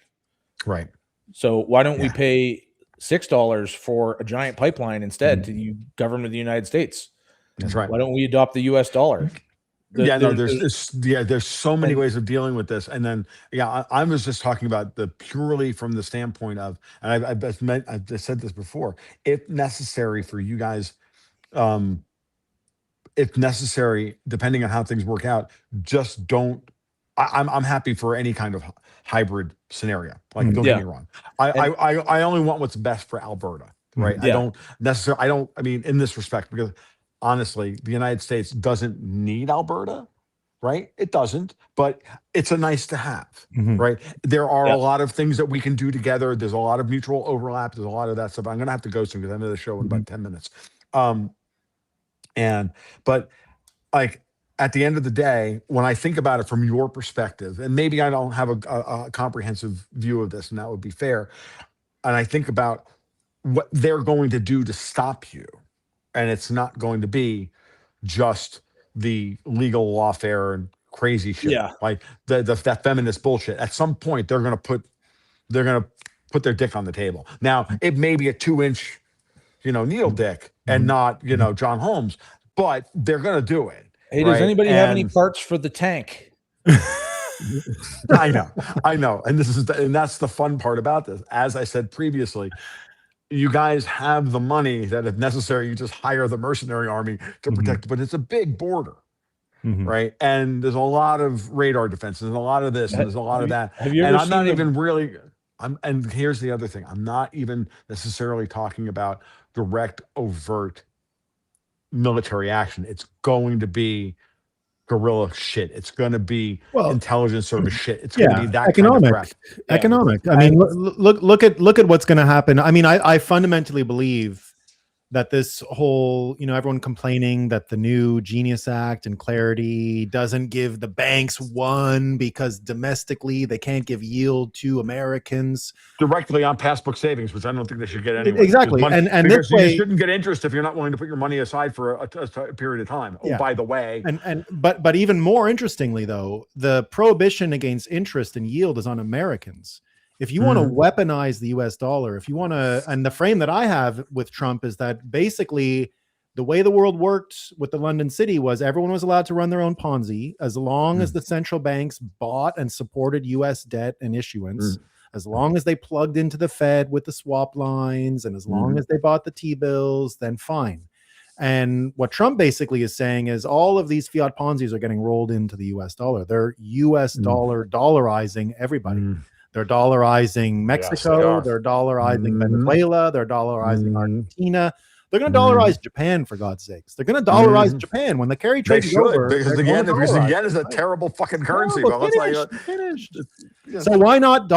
Right. So why don't we pay $6 for a giant pipeline instead to the government of the United States? That's right. Why don't we adopt the US dollar? There's so many ways of dealing with this, and then I was just talking about the purely from the standpoint of, and I've said this before, if necessary for you guys, if necessary, depending on how things work out, just don't. I'm happy for any kind of hybrid scenario. Like, don't get me wrong. I only want what's best for Alberta, right? I don't necessarily. I mean, in this respect, because honestly, the United States doesn't need Alberta, right? It doesn't, but it's a nice to have, right? There are a lot of things that we can do together. There's a lot of mutual overlap. There's a lot of that stuff. I'm going to have to go soon because I know the show in about 10 minutes. But like at the end of the day, when I think about it from your perspective, and maybe I don't have a comprehensive view of this, and that would be fair, and I think about what they're going to do to stop you, and it's not going to be just the legal lawfare and crazy shit, like that feminist bullshit. At some point, they're gonna put their dick on the table. Now, it may be a 2-inch, needle dick, and not John Holmes, but they're gonna do it. Hey, does anybody have any parts for the tank? I know, and that's the fun part about this. As I said previously, you guys have the money that, if necessary, you just hire the mercenary army to protect. But it's a big border, right? And there's a lot of radar defenses, and a lot of this, and there's a lot of that. Have you ever I'm not even really. And here's the other thing: I'm not even necessarily talking about direct, overt military action. It's going to be guerrilla shit. It's going to be intelligence service shit. It's going to be that economic, kind of crap. Economic. I mean, look at what's going to happen. I mean, I fundamentally believe that this whole, everyone complaining that the new Genius Act and Clarity doesn't give the banks one because domestically they can't give yield to Americans directly on passbook savings, which I don't think they should get anyway. Exactly, and this way, you shouldn't get interest if you're not willing to put your money aside for a period of time. Oh, by the way, but even more interestingly, though, the prohibition against interest and yield is on Americans. If you want to weaponize the US dollar, if you want to, and the frame that I have with Trump is that basically the way the world worked with the London City was everyone was allowed to run their own Ponzi as long as the central banks bought and supported US debt and issuance, as long as they plugged into the Fed with the swap lines, and as long as they bought the T-bills, then fine. And what Trump basically is saying is all of these fiat Ponzi's are getting rolled into the US dollar. They're US dollar dollarizing everybody. They're dollarizing Mexico. They're dollarizing Venezuela. They're dollarizing Argentina. They're going to dollarize Japan, for God's sakes. They're going to dollarize Japan when the carry trade is over. Because yen is a terrible fucking currency. So why not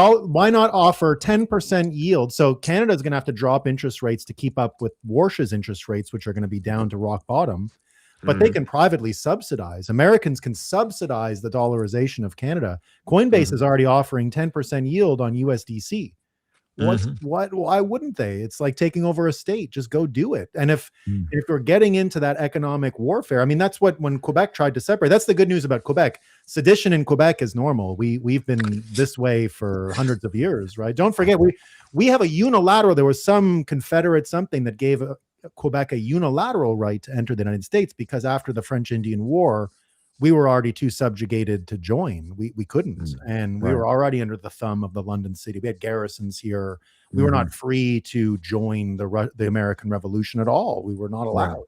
offer 10% yield? So Canada is going to have to drop interest rates to keep up with Warsh's interest rates, which are going to be down to rock bottom. But they can privately subsidize. Americans can subsidize the dollarization of Canada. Coinbase is already offering 10% yield on USDC. Why wouldn't they? It's like taking over a state. Just go do it. And if we're getting into that economic warfare, I mean, that's when Quebec tried to separate. That's the good news about Quebec. Sedition in Quebec is normal. We've been this way for hundreds of years, right? Don't forget, we have a unilateral. There was some Confederate something that gave Quebec a unilateral right to enter the United States because after the French Indian War, we were already too subjugated to join. We couldn't, and we were already under the thumb of the London City. We had garrisons here. We were not free to join the American Revolution at all. We were not allowed.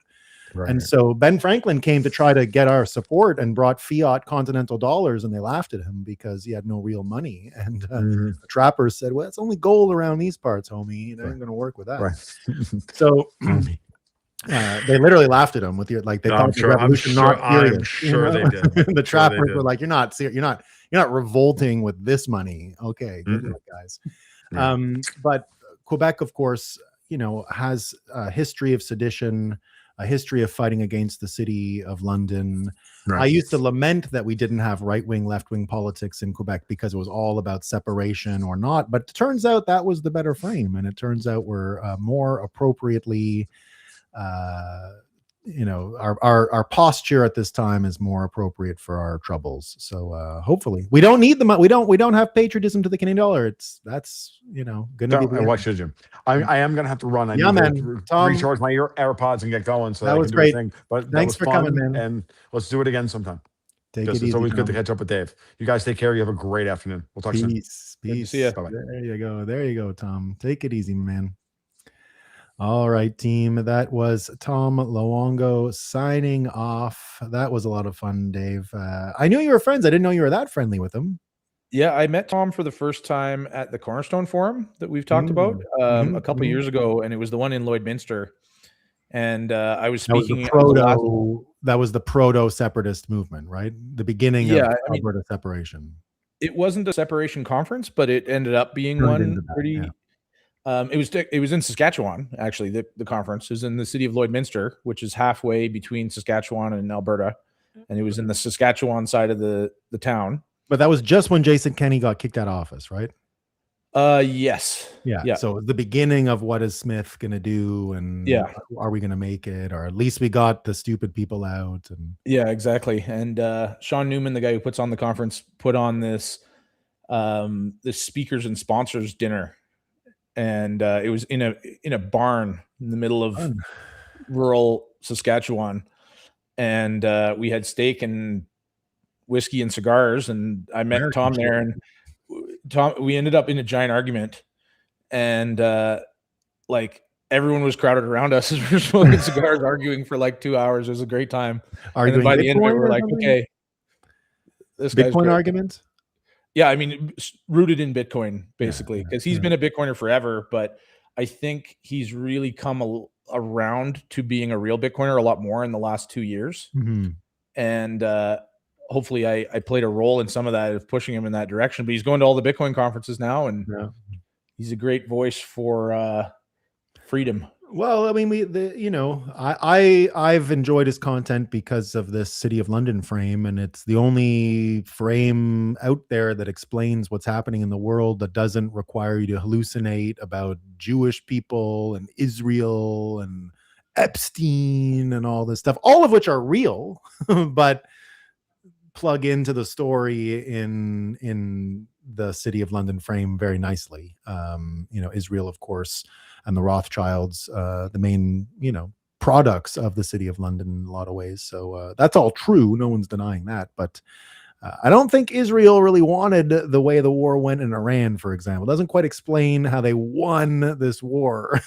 And so Ben Franklin came to try to get our support and brought fiat continental dollars, and they laughed at him because he had no real money. And the trappers said, "Well, it's only gold around these parts, homie. It ain't going to work with that." So they literally laughed at him with they thought the revolution not serious. I'm sure they did. The trappers were like, "You're not serious. You're not revolting with this money." Okay, good luck, guys. But Quebec, of course, has a history of sedition, a history of fighting against the city of London. I used to lament that we didn't have right-wing, left-wing politics in Quebec because it was all about separation or not. But it turns out that was the better frame, and it turns out we're more appropriately. Our posture at this time is more appropriate for our troubles. So hopefully we don't need the money. We don't have patriotism to the Canadian dollar. That's gonna be. What should you? I am gonna have to run. I need to recharge my AirPods and get going. So that was great. But thanks for coming, man. And let's do it again sometime. Take it easy. It's always good to catch up with Dave. You guys take care. You have a great afternoon. We'll talk soon. Peace. See you. Bye-bye. There you go, Tom. Take it easy, man. All right, team. That was Tom Luongo signing off. That was a lot of fun, Dave. I knew you were friends. I didn't know you were that friendly with him. Yeah, I met Tom for the first time at the Cornerstone Forum that we've talked about a couple of years ago, and it was the one in Lloydminster. And I was speaking. That was the proto-separatist movement, right? The beginning of Alberta separation. It wasn't a separation conference, but it ended up being one pretty. Yeah. It was in Saskatchewan, actually. The conference is in the city of Lloydminster, which is halfway between Saskatchewan and Alberta, and it was in the Saskatchewan side of the town. But that was just when Jason Kenney got kicked out of office, right? Yes. Yeah. So the beginning of what is Smith going to do, and are we going to make it, or at least we got the stupid people out. And yeah, exactly. And Sean Newman, the guy who puts on the conference, put on this speakers and sponsors dinner, and it was in a barn in the middle of rural Saskatchewan, and we had steak and whiskey and cigars, and I met Tom there, and we ended up in a giant argument, and like everyone was crowded around us as we were smoking cigars, arguing for like 2 hours. It was a great time. And then by the end of it, we're like, okay, this guy's Bitcoin argument. Yeah, I mean, rooted in Bitcoin, basically, because he's been a Bitcoiner forever, but I think he's really come around to being a real Bitcoiner a lot more in the last 2 years. And hopefully I played a role in some of that, of pushing him in that direction. But he's going to all the Bitcoin conferences now, and he's a great voice for freedom. Well, I mean, I've enjoyed his content because of this City of London frame, and it's the only frame out there that explains what's happening in the world that doesn't require you to hallucinate about Jewish people and Israel and Epstein and all this stuff, all of which are real, but plug into the story in the City of London frame very nicely. Israel, of course, and the Rothschilds, the main, products of the City of London in a lot of ways. So that's all true. No one's denying that. But I don't think Israel really wanted the way the war went in Iran, for example. It doesn't quite explain how they won this war.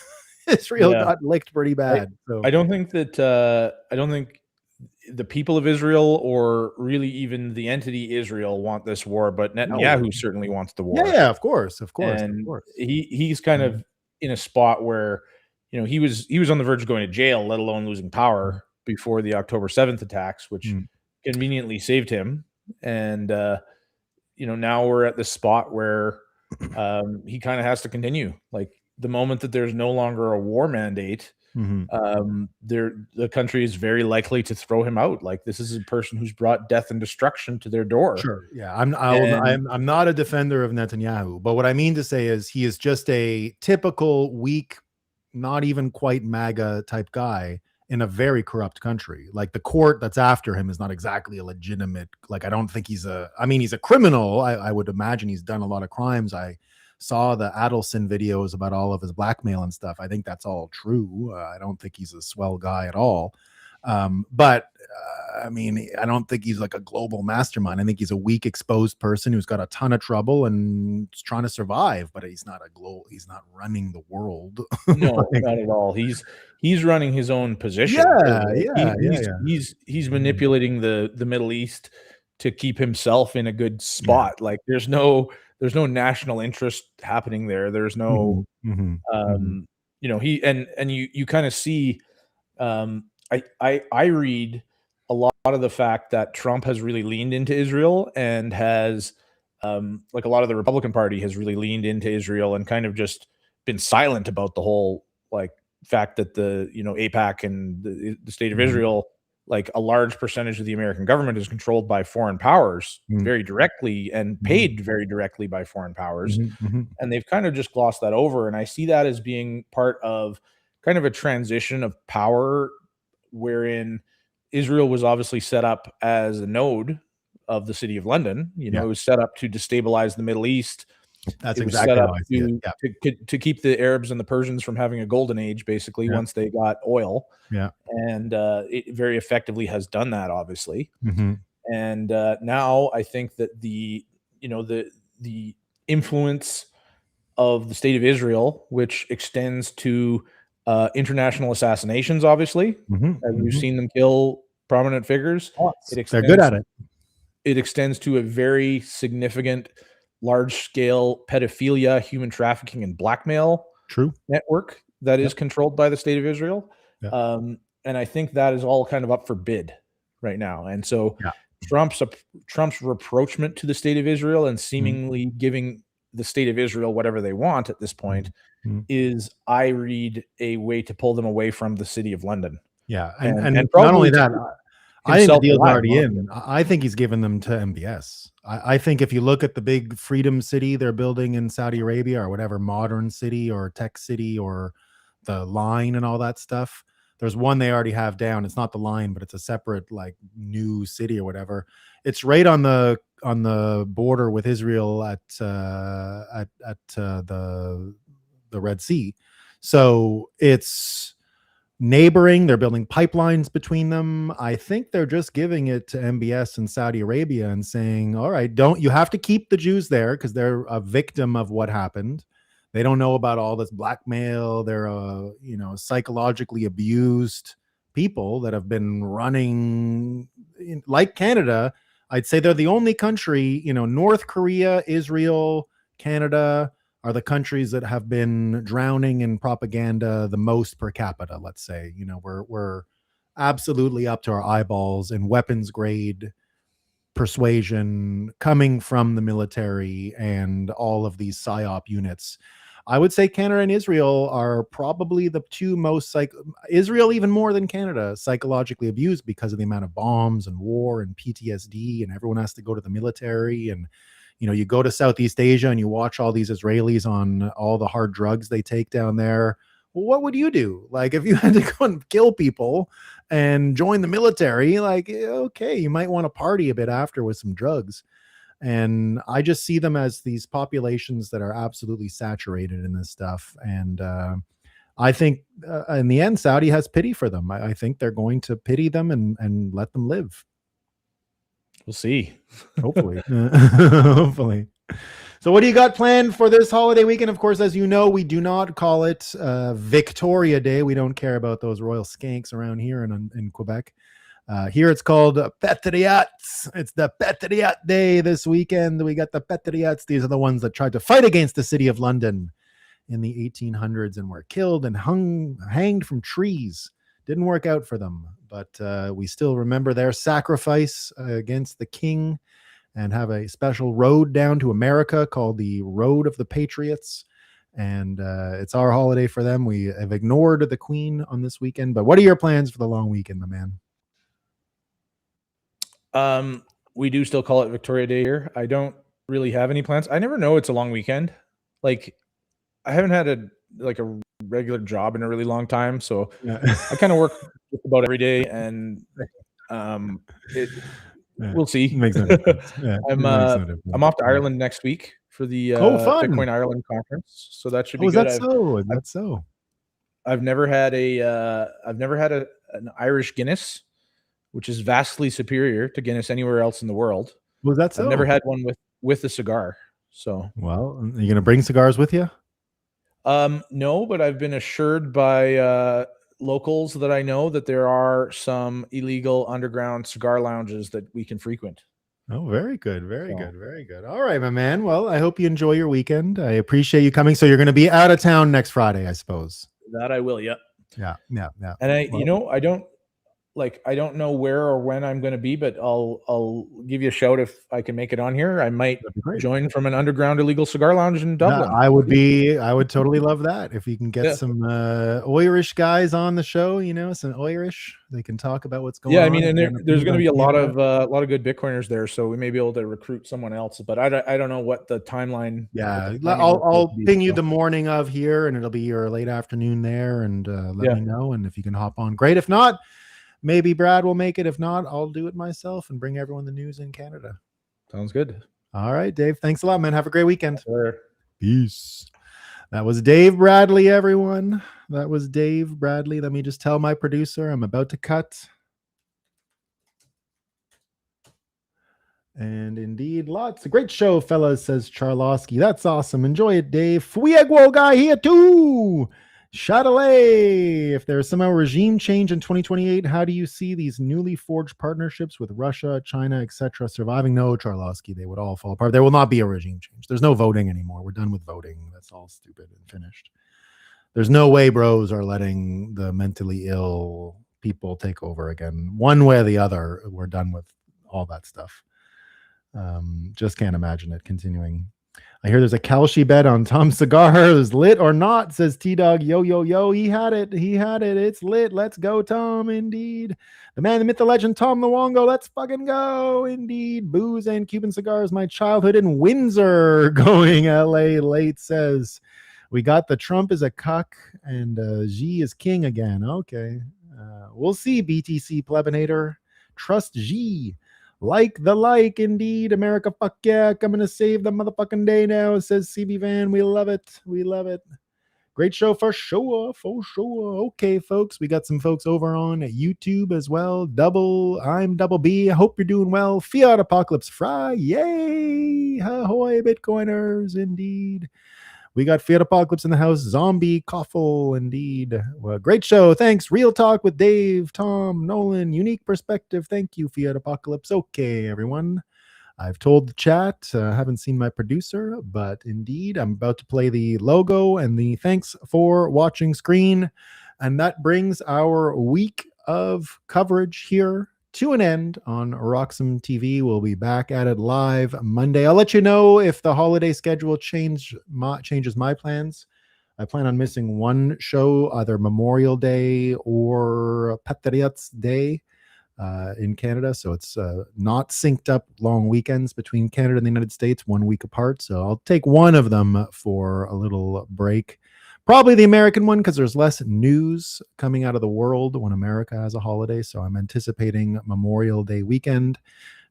Israel got licked pretty bad. I don't think the people of Israel, or really even the entity Israel, want this war, but Netanyahu certainly wants the war. Yeah, of course. And he's kind of in a spot where, he was on the verge of going to jail, let alone losing power before the October 7th attacks, which conveniently saved him. And now we're at this spot where he kind of has to continue. Like, the moment that there's no longer a war mandate, the country is very likely to throw him out. Like, this is a person who's brought death and destruction to their door. Sure. Yeah. I'm not a defender of Netanyahu, but what I mean to say is he is just a typical weak, not even quite MAGA type guy in a very corrupt country. Like, the court that's after him is not exactly a legitimate, like, I don't think he's a criminal. I would imagine he's done a lot of crimes. I saw the Adelson videos about all of his blackmail and stuff. I think that's all true. I don't think he's a swell guy at all. But I don't think he's like a global mastermind. I think he's a weak, exposed person who's got a ton of trouble and is trying to survive, but he's not running the world. No, not at all. He's running his own position. He's manipulating the Middle East to keep himself in a good spot. Like, there's no national interest happening there. There's no, you kind of see, I read a lot of the fact that Trump has really leaned into Israel, and has, like, a lot of the Republican Party has really leaned into Israel and kind of just been silent about the whole, like, fact that the, AIPAC and the state of Israel, like, a large percentage of the American government is controlled by foreign powers very directly, and paid very directly by foreign powers. And they've kind of just glossed that over. And I see that as being part of kind of a transition of power, wherein Israel was obviously set up as a node of the City of London. It was set up to destabilize the Middle East. That's exactly how I see it. To keep the Arabs and the Persians from having a golden age, basically, once they got oil. And it very effectively has done that, obviously. And now I think that the influence of the state of Israel, which extends to international assassinations, obviously, as we've seen them kill prominent figures. They're good at it. It extends to a very significant, large-scale pedophilia, human trafficking, and blackmail network that is controlled by the state of Israel. And I think that is all kind of up for bid right now. And so Trump's rapprochement to the state of Israel and seemingly giving the state of Israel whatever they want at this point is, I read, a way to pull them away from the city of London. Yeah. And not only that, I think the deal's already in. I think he's given them to MBS. I think if you look at the big freedom city they're building in Saudi Arabia, or whatever modern city or tech city, or the line and all that stuff, there's one they already have down. It's not the line, but it's a separate like new city or whatever. It's right on the border with Israel at the Red Sea. So it's neighboring. They're building pipelines between them. I think they're just giving it to MBS in Saudi Arabia and saying, all right, you have to keep the Jews there because they're a victim of what happened. They don't know about all this blackmail. They're psychologically abused people that have been running like Canada. I'd say they're the only country, North Korea, Israel, Canada are the countries that have been drowning in propaganda the most per capita. Let's say, we're absolutely up to our eyeballs in weapons grade persuasion coming from the military and all of these PSYOP units. I would say Canada and Israel are probably the two most Israel even more than Canada psychologically abused because of the amount of bombs and war and PTSD, and everyone has to go to the military. And you go to Southeast Asia and you watch all these Israelis on all the hard drugs they take down there. Well, what would you do? Like, if you had to go and kill people and join the military, like, okay, you might want to party a bit after with some drugs. And I just see them as these populations that are absolutely saturated in this stuff. And I think in the end, Saudi has pity for them. I think they're going to pity them and let them live. We'll see. Hopefully. Hopefully. So what do you got planned for this holiday weekend? Of course, as you know, we do not call it Victoria Day. We don't care about those royal skanks around here in Quebec. Here it's called Patriots. It's the Patriot Day this weekend. We got the Patriots. These are the ones that tried to fight against the city of London in the 1800s and were killed and hanged from trees. Didn't work out for them, but we still remember their sacrifice against the king and have a special road down to America called the Road of the Patriots. And it's our holiday for them. We have ignored the Queen on this weekend. But what are your plans for the long weekend, my man? We do still call it Victoria Day here. I don't really have any plans. I never know it's a long weekend. Like, I haven't had a regular job in a really long time, so I kind of work just about every day, and we'll see. Makes no difference. I'm off to Ireland next week for the Bitcoin Ireland conference, so that should be good. Is that so? I've never had an Irish Guinness, which is vastly superior to Guinness anywhere else in the world. Was that so? I've never had one with a cigar. So, well, are you going to bring cigars with you? No, but I've been assured by locals that I know that there are some illegal underground cigar lounges that we can frequent. Oh, very good. Very good. Very good. All right, my man. Well, I hope you enjoy your weekend. I appreciate you coming. So you're going to be out of town next Friday, I suppose. That I will. Yep. Yeah. And I don't know where or when I'm going to be, but I'll give you a shout if I can make it on here. I might join from an underground illegal cigar lounge in Dublin. I would totally love that if you can get some Irish guys on the show. Some Irish. They can talk about what's going on. Yeah, I mean, and there's going to be a lot of good Bitcoiners there, so we may be able to recruit someone else. But I don't know what the timeline. Yeah, I'll ping you the morning of here, and it'll be your late afternoon there, and let me know. And if you can hop on, great. If not, maybe Brad will make it. If not, I'll do it myself and bring everyone the news in Canada. Sounds good. All right, Dave. Thanks a lot, man. Have a great weekend. Sure. Peace. That was Dave Bradley, everyone. That was Dave Bradley. Let me just tell my producer I'm about to cut. And indeed, lots. A great show, fellas, says Charlosky. That's awesome. Enjoy it, Dave. Fuego guy here too. Chatelet. If there's somehow regime change in 2028, how do you see these newly forged partnerships with Russia, China, etc. surviving? No, Charlosky, they would all fall apart. There will not be a regime change. There's no voting anymore. We're done with voting. That's all stupid and finished. There's no way bros are letting the mentally ill people take over again. One way or the other, we're done with all that stuff. Just can't imagine it continuing. I hear there's a Kalshi bet on Tom's cigar. Is lit or not, says T-Dog. Yo, yo, yo. He had it. It's lit. Let's go, Tom. Indeed. The man, the myth, the legend, Tom Luongo. Let's fucking go. Indeed. Booze and Cuban cigars. My childhood in Windsor. Going LA late, says. We got the Trump is a cuck and Xi is king again. Okay. We'll see, BTC Plebinator. Trust Xi. Like, indeed. America, fuck yeah. Coming to save the motherfucking day now, says CB Van. We love it. Great show for sure. Okay, folks. We got some folks over on YouTube as well. I'm Double B. I hope you're doing well. Fiat Apocalypse Fry. Yay. Ahoy, Bitcoiners. Indeed. We got Fiat Apocalypse in the house. Zombie Coffle, indeed. Well, great show. Thanks. Real Talk with Dave, Tom, Nolan. Unique perspective. Thank you, Fiat Apocalypse. Okay, everyone. I've told the chat. Haven't seen my producer, but indeed, I'm about to play the logo and the thanks for watching screen. And that brings our week of coverage here to an end on Roxham TV. We'll be back at it live Monday. I'll let you know if the holiday schedule changes my plans. I plan on missing one show, either Memorial Day or Patriots Day in Canada. So it's not synced up long weekends between Canada and the United States, 1 week apart. So I'll take one of them for a little break. Probably the American one, because there's less news coming out of the world when America has a holiday. So I'm anticipating Memorial Day weekend.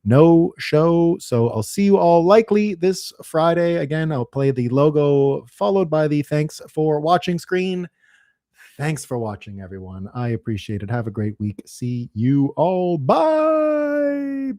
No show. So I'll see you all likely this Friday. Again, I'll play the logo followed by the thanks for watching screen. Thanks for watching, everyone. I appreciate it. Have a great week. See you all. Bye.